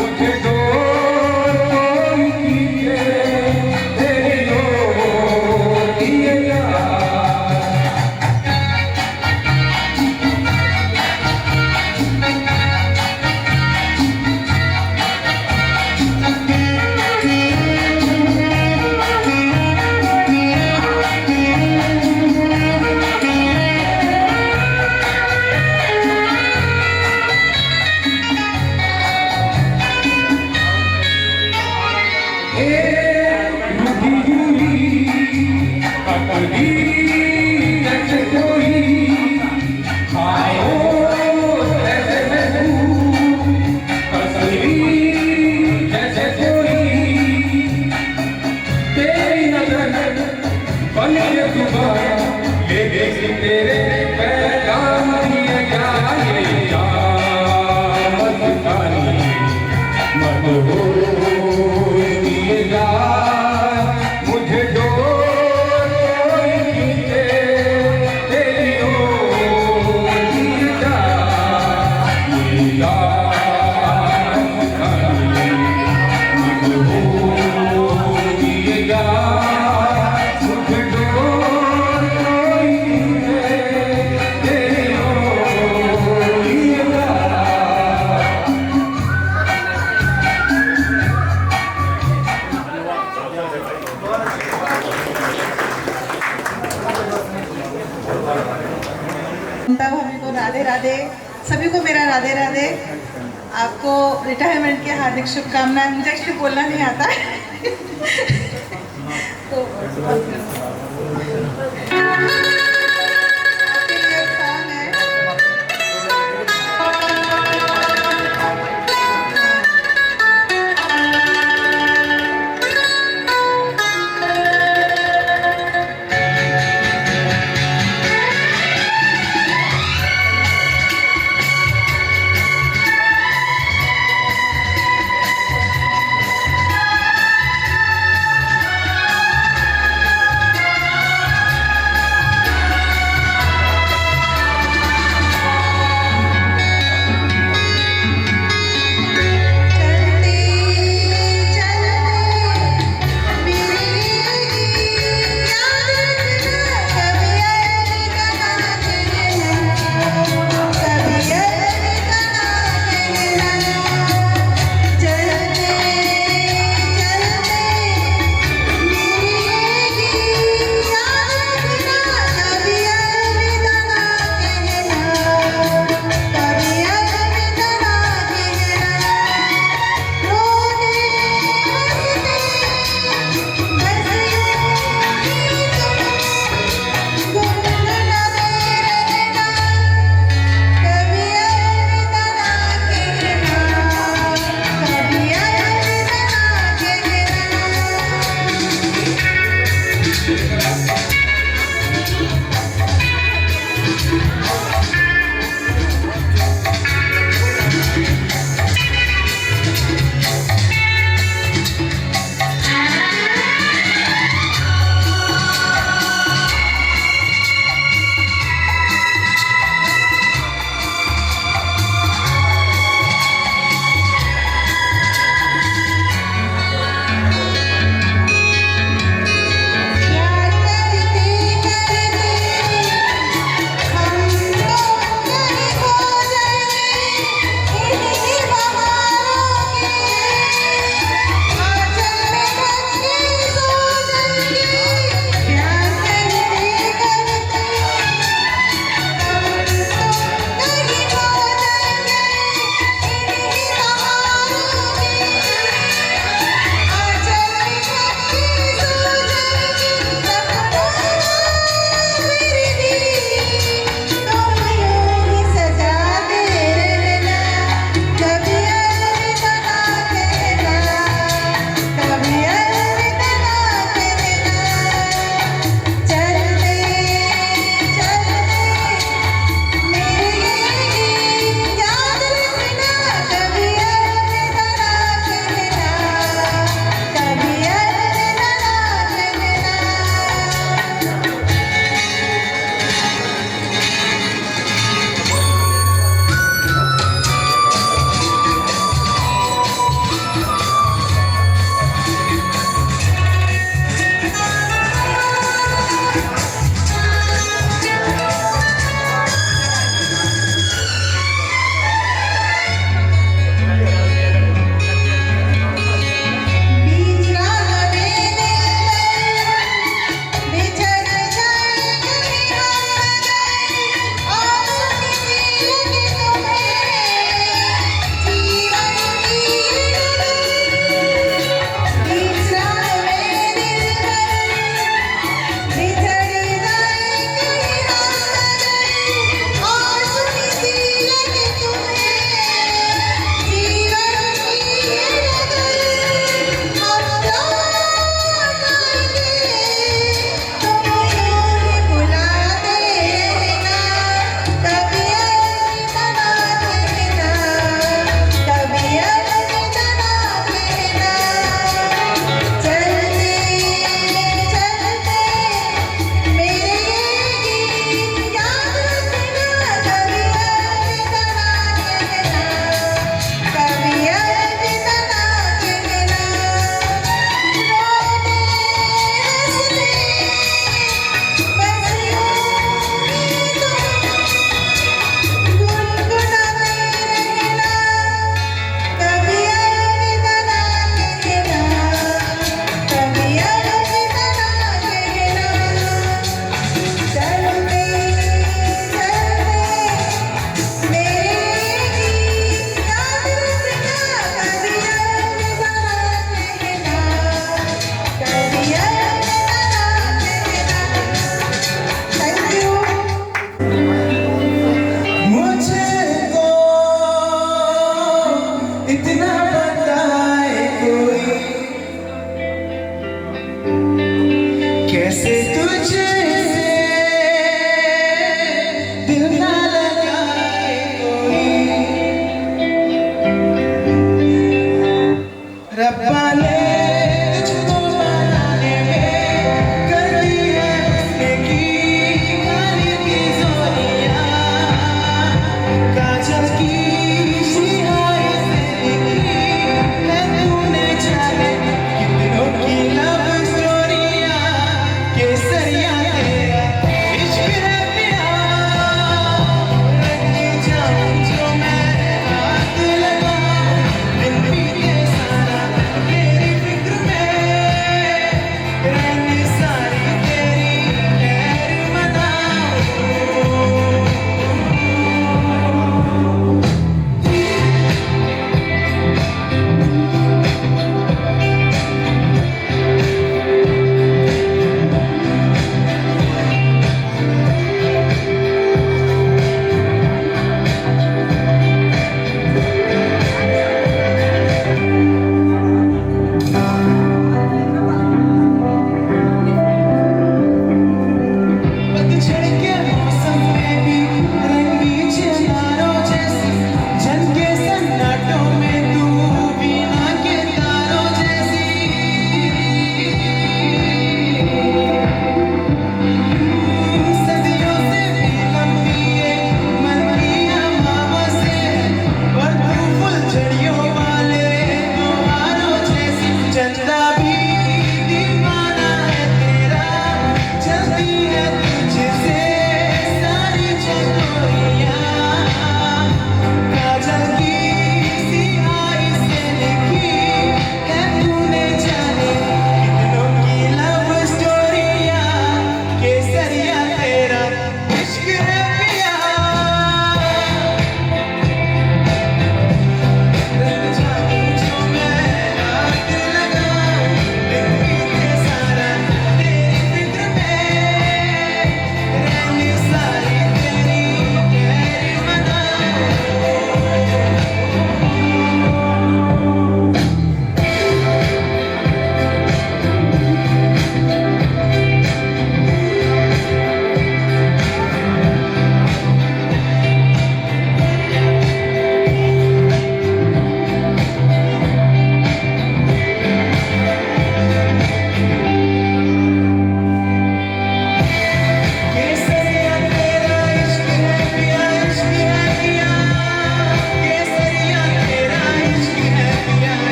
मुझे दो दे। आपको रिटायरमेंट की हार्दिक शुभकामनाएं। मुझे एक्चुअली बोलना नहीं आता है तो आपके लिए एक song है। इतना बताए कोई कैसे तुझे दिल ना लगाए कोई रब्बा ने तुझको बनाने में कर दी है उसने की काली की जोनियां काजल की सिहाई से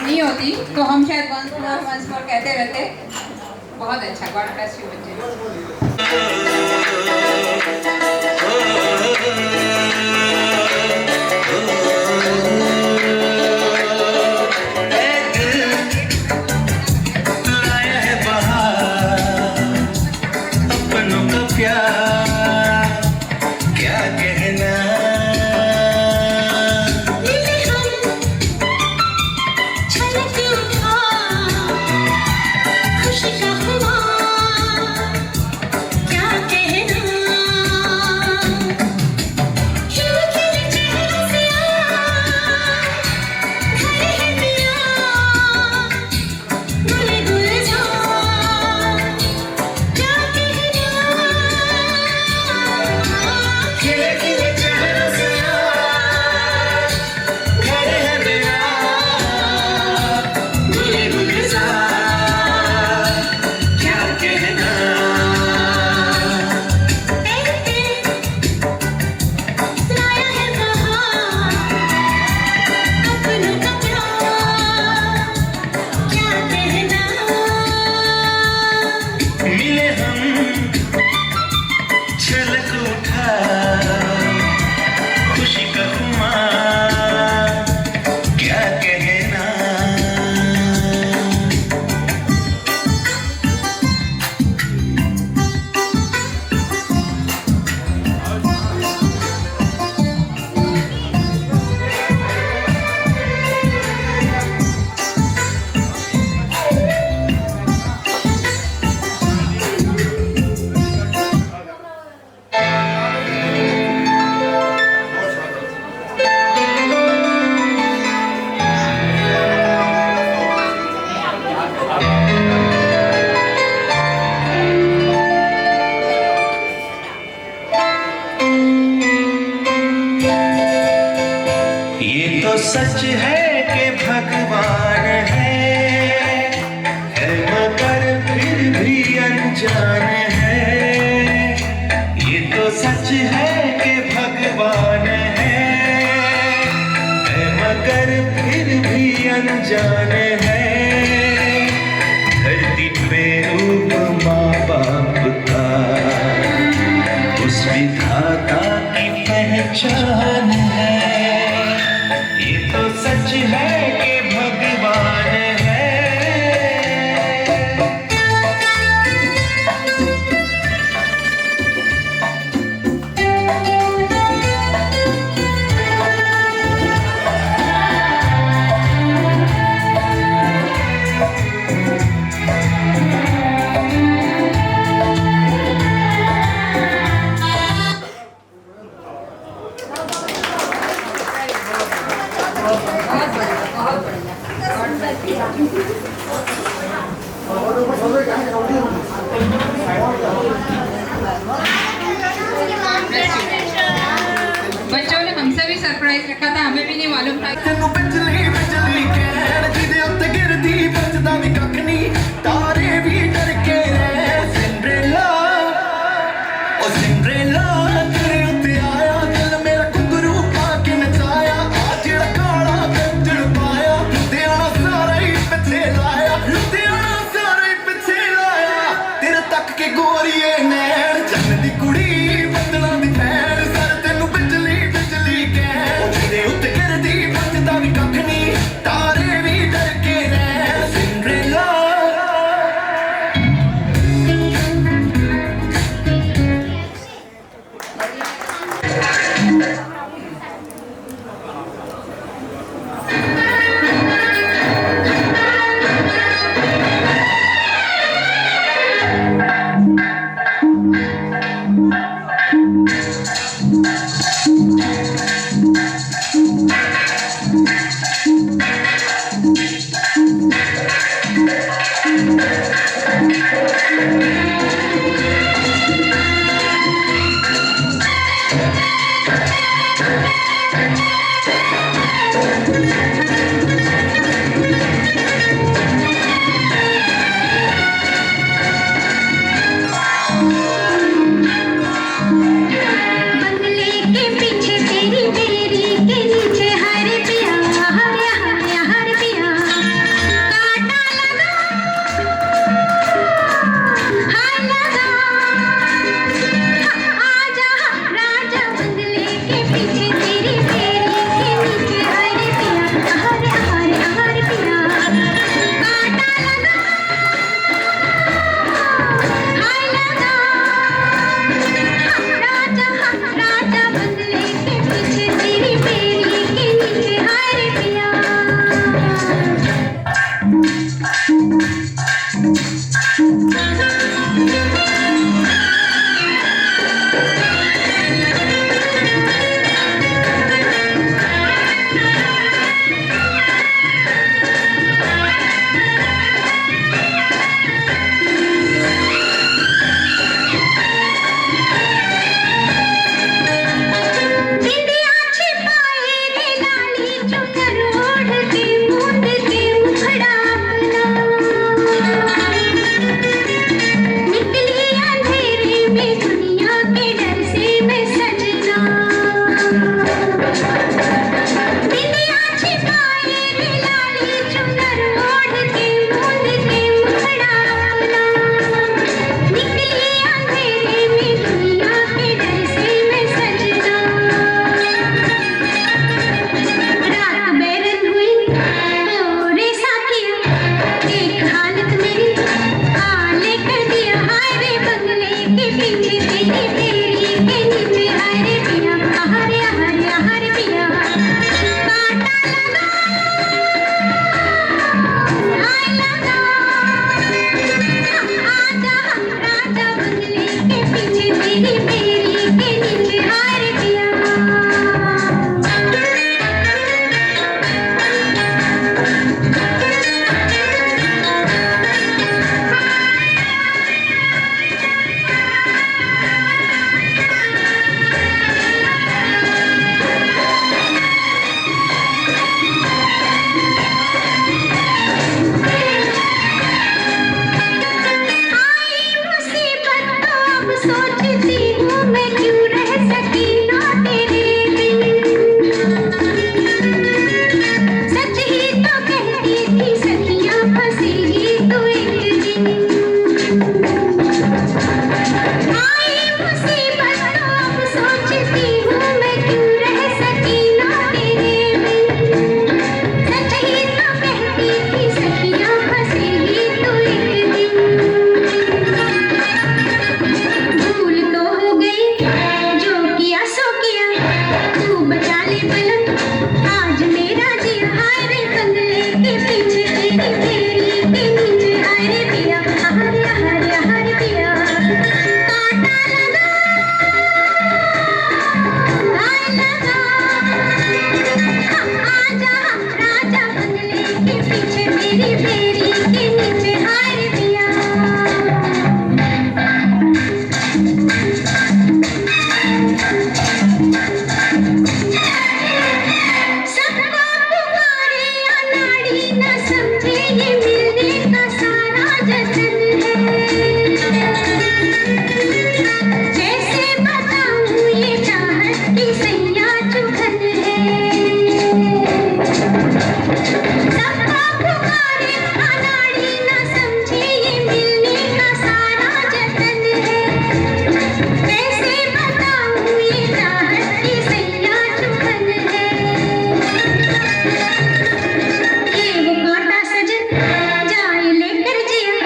नहीं होती तो हम शायद वंस मोर कहते रहते। बहुत अच्छा, गॉड ब्लेस यू बच्चे। सच है कि भगवान है मगर फिर भी अनजान है। ये तो सच है कि भगवान है मगर फिर भी अनजान है। धरती पे रूप माँ बाप का उस विधाता की पहचान है। ये तो सच है कि भगवान है। के पीछे मेरी बेरी के नीचे हार दिया। सबका पुकारे अनाड़ी न समझे ये मिलने का सारा जश्न है। जैसे बताऊं ये चाहत की सैया चुभन है। सबका पुकारे अनाड़ी न समझे ये मिलने का सारा जतन है। कैसे बताऊं ये चाहत की सैया चुभन है। ये वो कांटा सजन जाए लेकर जिया,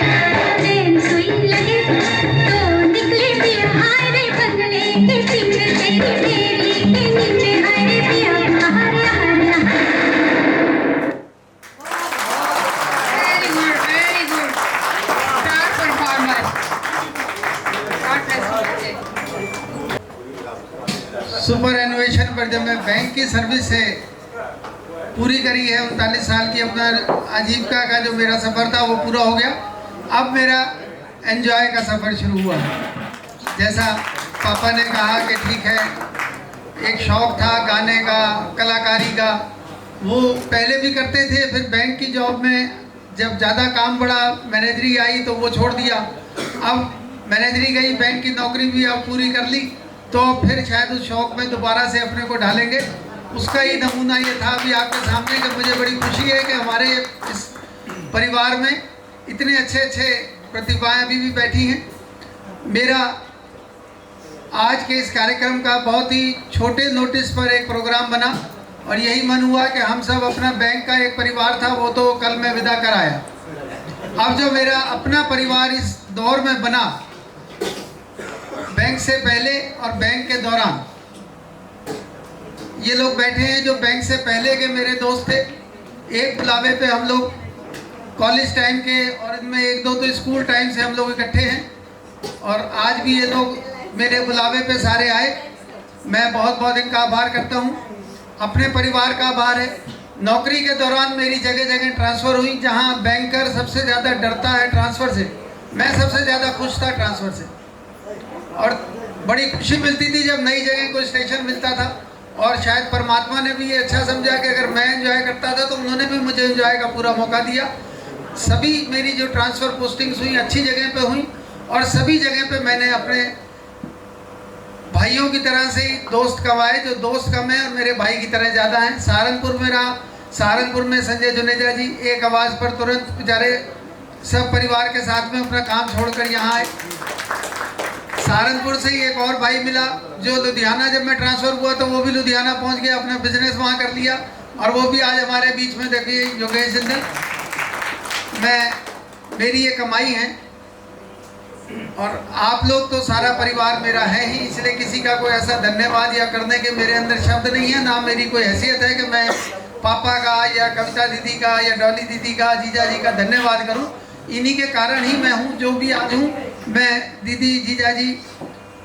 चैन सुई लगे तो निकले पिया। हाय रे बंगले के पीछे तेरी बेरी के नीचे हाय रे पिया। हाय हाय हाय। Very good star performer. God bless you. Superannuation पर जब मैं बैंक की सर्विस से पूरी करी है 39 साल की अपना आजीविका का जो मेरा सफ़र था वो पूरा हो गया। अब मेरा एंजॉय का सफ़र शुरू हुआ। जैसा पापा ने कहा कि ठीक है, एक शौक़ था गाने का, कलाकारी का, वो पहले भी करते थे। फिर बैंक की जॉब में जब ज़्यादा काम बढ़ा, मैनेजरी आई तो वो छोड़ दिया। अब मैनेजरी गई, बैंक की नौकरी भी अब पूरी कर ली, तो फिर शायद उस शौक़ में दोबारा से अपने को ढालेंगे। उसका ही नमूना ये था अभी आपके सामने कि मुझे बड़ी खुशी है कि हमारे इस परिवार में इतने अच्छे अच्छे प्रतिभाएं अभी भी बैठी हैं। मेरा आज के इस कार्यक्रम का बहुत ही छोटे नोटिस पर एक प्रोग्राम बना और यही मन हुआ कि हम सब अपना बैंक का एक परिवार था वो तो कल मैं विदा कर आया। अब जो मेरा अपना परिवार इस दौर में बना, बैंक से पहले और बैंक के दौरान, ये लोग बैठे हैं जो बैंक से पहले के मेरे दोस्त थे। एक बुलावे पे हम लोग कॉलेज टाइम के और इनमें एक दो तो स्कूल टाइम से हम लोग इकट्ठे हैं और आज भी ये लोग मेरे बुलावे पे सारे आए। मैं बहुत बहुत इनका आभार करता हूँ। अपने परिवार का आभार है। नौकरी के दौरान मेरी जगह जगह ट्रांसफ़र हुई। जहाँ बैंकर सबसे ज़्यादा डरता है ट्रांसफ़र से, मैं सबसे ज़्यादा खुश था ट्रांसफ़र से और बड़ी खुशी मिलती थी जब नई जगह को स्टेशन मिलता था। और शायद परमात्मा ने भी ये अच्छा समझा कि अगर मैं एंजॉय करता था तो उन्होंने भी मुझे एंजॉय का पूरा मौका दिया। सभी मेरी जो ट्रांसफ़र पोस्टिंग्स हुई अच्छी जगह पे हुई और सभी जगह पे मैंने अपने भाइयों की तरह से ही दोस्त कमाए, जो दोस्त कम है और मेरे भाई की तरह ज़्यादा हैं। सहारनपुर में रहा, सहारनपुर में संजय जुनेजा जी एक आवाज़ पर तुरंत बेचारे सब परिवार के साथ में अपना काम छोड़कर यहाँ आए। सहारनपुर से ही एक और भाई मिला जो लुधियाना, जब मैं ट्रांसफ़र हुआ तो वो भी लुधियाना पहुँच गया, अपना बिजनेस वहाँ कर लिया और वो भी आज हमारे बीच में। देखिए योगेश जिंदल, मेरी ये कमाई है और आप लोग तो सारा परिवार मेरा है ही, इसलिए किसी का कोई ऐसा धन्यवाद या करने के मेरे अंदर शब्द नहीं है, ना मेरी कोई हैसियत है कि मैं पापा का या कविता दीदी का या डॉली दीदी का, जीजा जी का धन्यवाद करूं। इन्हीं के कारण ही मैं हूं जो भी आज हूं। मैं दीदी, जीजा जी,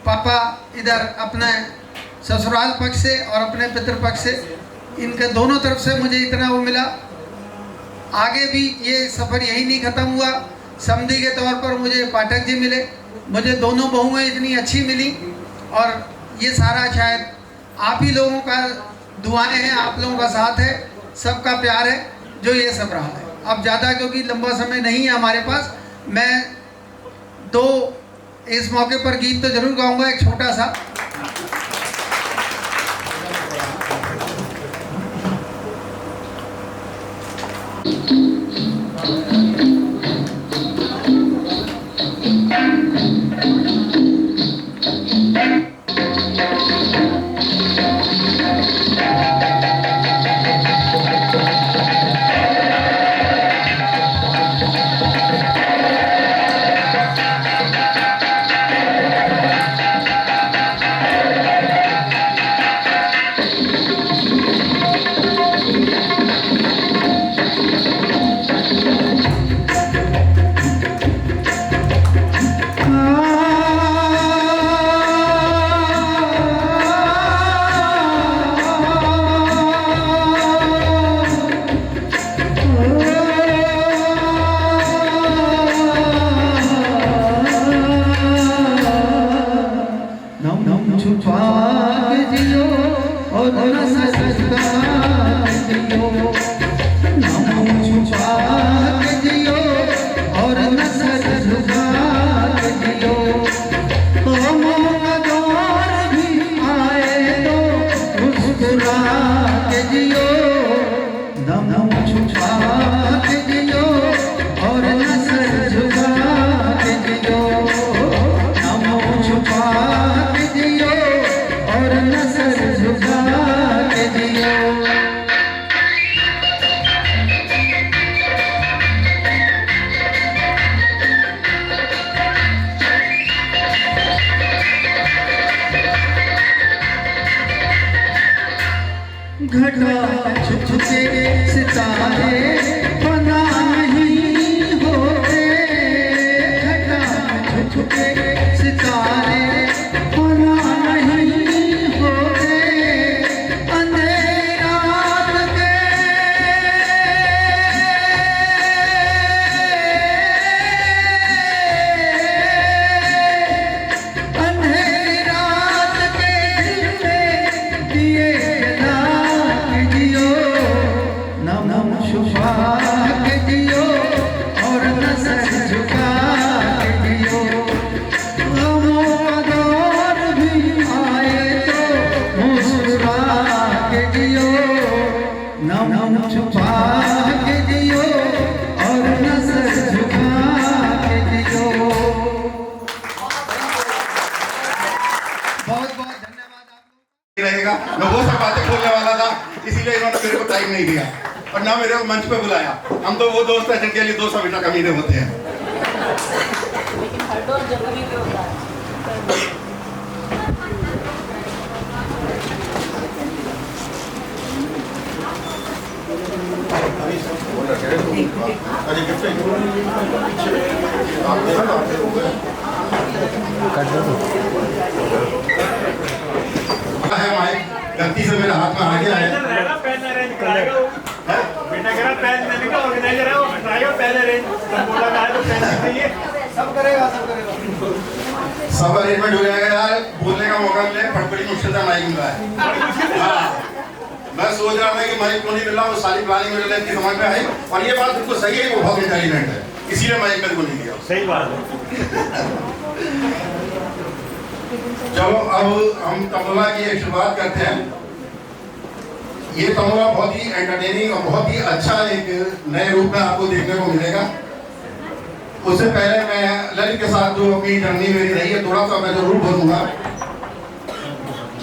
पापा इधर अपने ससुराल पक्ष से और अपने पितृपक्ष से, इनके दोनों तरफ से मुझे इतना वो मिला। आगे भी ये सफ़र यही नहीं ख़त्म हुआ। समधी के तौर पर मुझे पाठक जी मिले, मुझे दोनों बहुएं इतनी अच्छी मिली और ये सारा शायद आप ही लोगों का दुआएं हैं, आप लोगों का साथ है, सबका प्यार है जो ये सब रहा है। अब ज़्यादा क्योंकि लंबा समय नहीं है हमारे पास, मैं दो इस मौके पर गीत तो ज़रूर गाऊंगा, एक छोटा सा। मंच पे बुलाया। हम तो वो दोस्त हैं जिनके लिए दोस्त हमेशा कमीने होते हैं। है माइक गलती से मेरे हाथ में आ गया है। सब अरेंजमेंट हो जाएगा यार, बोलने का मौका मिले। बड़ी मुश्किल से माइक मिला है। हाँ, मैं सोच रहा था कि माइक को नहीं मिल रहा, वो सारी प्लानिंग मेरे लिए समझ में आई और ये बात बिल्कुल सही है, वो बहुत इंटेलिजेंट है, इसीलिए माइक मेरे को नहीं दिया। सही बात है। चलो अब हम तमला की एक शुरुआत करते हैं। ये तमला बहुत ही एंटरटेनिंग और बहुत ही अच्छा एक नए रूप में आपको देखने को मिलेगा। उससे पहले मैं ललित के साथ जो अपनी जर्नी मेरी रही है थोड़ा सा मैं जरूर बोलूँगा।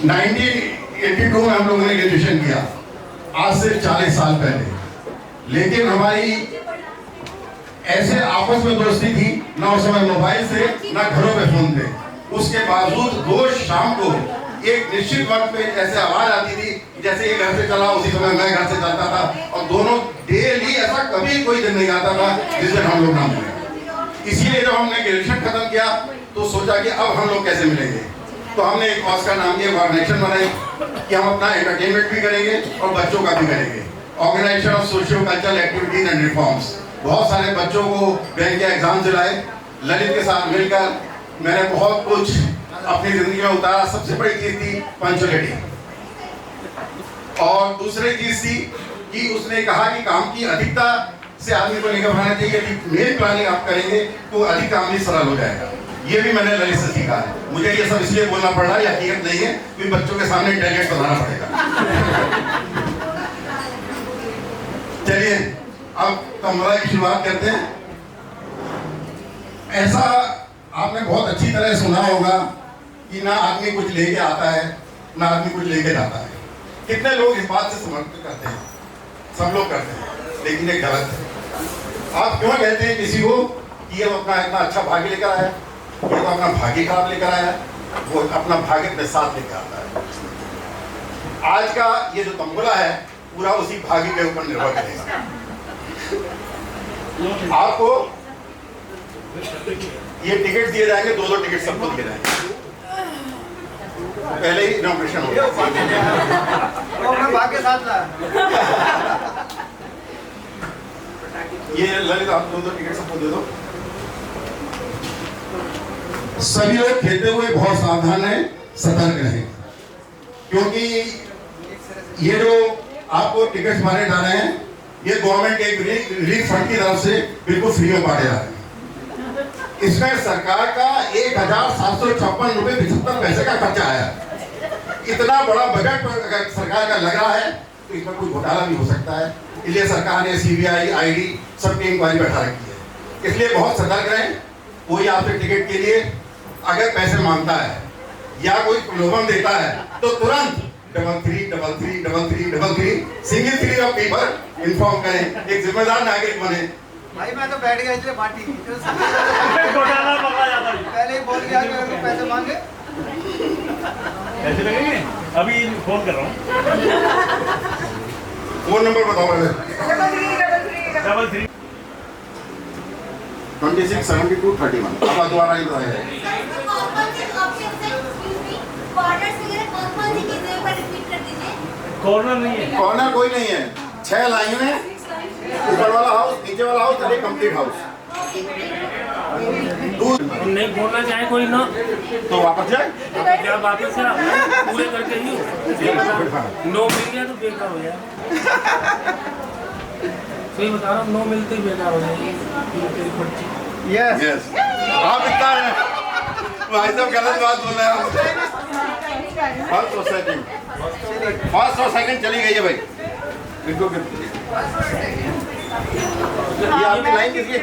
1982 में हम लोगों ने ग्रेजुएशन किया, आज से 40 साल पहले। लेकिन हमारी ऐसे आपस में दोस्ती थी, ना उस समय मोबाइल थे ना घरों पे फोन थे। उसके बावजूद रोज शाम को एक निश्चित वक्त पे ऐसे आवाज आती थी, जैसे ये घर से चला उसी समय मैं घर से चलता था, और दोनों डेली ऐसा कभी कोई दिन नहीं आता था जिस दिन हम लोग ना मिले। इसीलिए जब हमने ग्रेजुएशन खत्म किया तो सोचा कि अब हम लोग कैसे मिलेंगे, तो हमने एक ऑस्कर नाम की ऑर्गेनाइजेशन बनाई कि हम अपना एंटरटेनमेंट भी करेंगे और बच्चों का भी करेंगे। Organisation of socio cultural activities and reforms. बहुत सारे बच्चों को बैंक के एग्जाम दिलाए। ललित के साथ मिलकर मैंने बहुत कुछ अपनी जिंदगी में उतारा। सबसे बड़ी चीज थी पंचुअलिटी, और दूसरी चीज थी कि उसने कहा कि काम की अधिकता से आदमी को नहीं घबराना चाहिए। यदि मेन प्लानिंग आप करेंगे तो अधिक काम भी सरल हो जाएगा। ये भी मैंने ललित से सीखा है। मुझे ये सब इसलिए बोलना पड़ रहा है, हकीकत नहीं है, क्योंकि बच्चों के सामने इंटेलिजेंट बनाना पड़ेगा। चलिए अब तमला की शुरुआत करते हैं। ऐसा आपने बहुत अच्छी तरह सुना होगा कि ना आदमी कुछ लेके आता है ना आदमी कुछ लेके जाता है। कितने लोग इस बात से समर्थन करते हैं? सब लोग करते हैं, लेकिन ये गलत है। आप क्यों कहते हैं किसी को कि ये अपना इतना अच्छा भाग्य लेकर आया, ये तो अपना भाग्य खराब लेकर आया, वो अपना भाग्य अपने साथ लेकर आता है। आज का ये जो तंबुला है पूरा उसी भाग्य के ऊपर निर्भर करेगा। आपको ये टिकट दिए जाएंगे, 2-2 टिकट सबको दिए जाएंगे। पहले ही इनॉग्रेशन हो गया। भाग्य साथ ला। ये ललित आप 2-2 टिकट सबको दे दो। सभी लोग खेलते हुए बहुत सावधान हैं, सतर्क रहें, क्योंकि ये जो आपको टिकट मारे जा रहे हैं ये गवर्नमेंट के रिलीफ फंड की तरफ से बिल्कुल फ्री में बांटे जा रहे हैं। इसमें सरकार का 1756 रुपए 75 पैसे का खर्चा आया। इतना बड़ा बजट अगर सरकार का लगा है तो इसमें कोई घोटाला भी हो सकता है। इसलिए सरकार ने CBI, ID सबकी इंक्वायरी बैठा रखी है। इसलिए बहुत सतर्क रहें। कोई आपसे टिकट के लिए अगर पैसे मांगता है या कोई प्रलोभन देता है तो तुरंत 333333 सिंगल 3 ऑफ पीपल इन्फॉर्म करें। एक जिम्मेदार नागरिक बने। भाई मैं तो बैठ गया इसलिए पार्टी पहले ही बोल गया कि अगर पैसे मांगे ऐसे लगेंगे। अभी फोन कर रहा हूँ। फोन नंबर बताओ मुझे। 33 26 72 31। अब दोबारा ही बताया। कॉर्नर नहीं है। कॉर्नर कोई नहीं है। 6 लाइन है, ऊपर वाला हाउस, नीचे वाला हाउस और एक कंप्लीट हाउस। नहीं बोलना चाहे कोई ना तो वापस जाए। क्या वापस पूरे करके ही नो मिल गया तो बेकार हो जाए। सही बता रहा हूँ, नो मिलते ही बेकार हो जाएगी। यस आप इतना है भाई साहब, गलत बात बोल रहे हैं। फर्स्ट और सेकंड चली गई है भाई। ये आपकी लाइन किसकी है?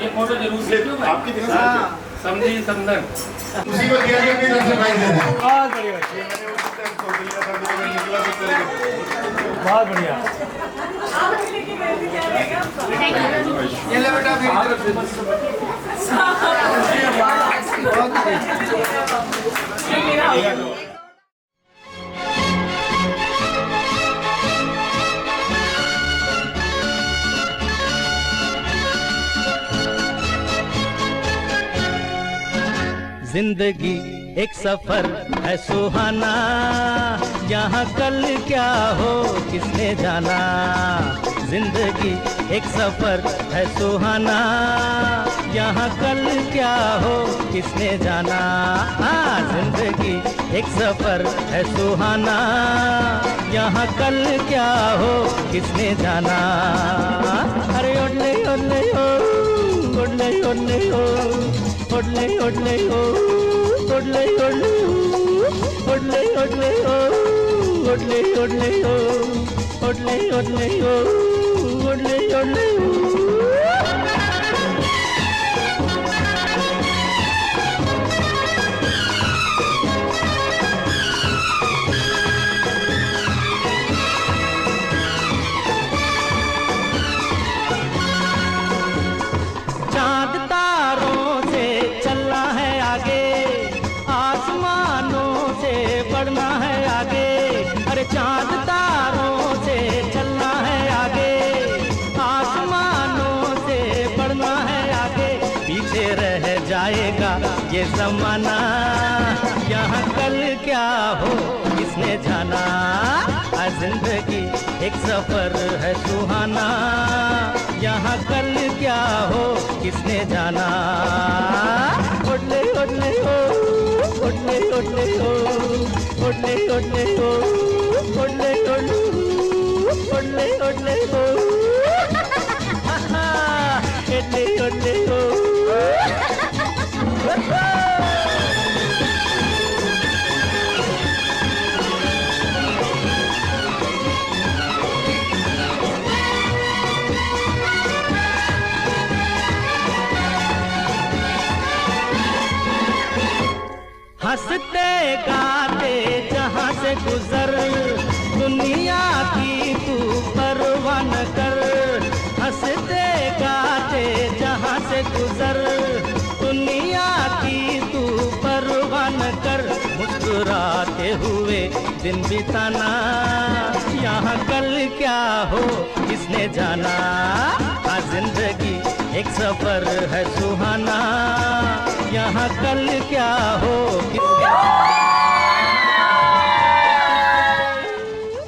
ये फोटो जरूर आपकी थी ना? समझी समझन उसी को दिया गया कि लाइन देना। बहुत बढ़िया। बहुत बढ़िया। ये ले बेटा जिंदगी एक सफर है सुहाना, यहाँ कल क्या हो किसने जाना। जिंदगी एक सफर है सुहाना, यहाँ कल क्या हो किसने जाना। जिंदगी एक सफर है सुहाना, यहाँ कल क्या हो किसने जाना। अरे ओडले ओडले ओ, ओडले ओडले ओ, ओडले ओडले ओ, ओडले ओडले ओ, ओडले ओडले ओ, ओडले ओडले ओ, ओडले ओडले ओ, ओडले ओडले ओ। चांद तारों से चलना है आगे, आसमानों से बढ़ना है आगे। अरे चांद तारों से चलना है आगे, आसमानों से बढ़ना है आगे। पीछे रह जाएगा ये जमाना, यहाँ कल क्या हो किसने जाना। जिंदगी एक सफर है सुहाना, यहाँ कल क्या हो किसने जाना। ओडले ओडले ओ, ओडले ओडले ओ, ओडले ओडले ओ, ओडले ओडले ओ, ओडले ओडले ओ, ओडले ओडले ओ। हंसते गाते जहाँ से गुजर, दुनिया की तू परवाह न कर। हंसते गाते जहाँ से गुजर, दुनिया की तू परवाह न कर। मुस्कुराते हुए दिन बिताना, यहाँ कल क्या हो किसने जाना। जिंदगी एक सफर है सुहाना, यहाँ कल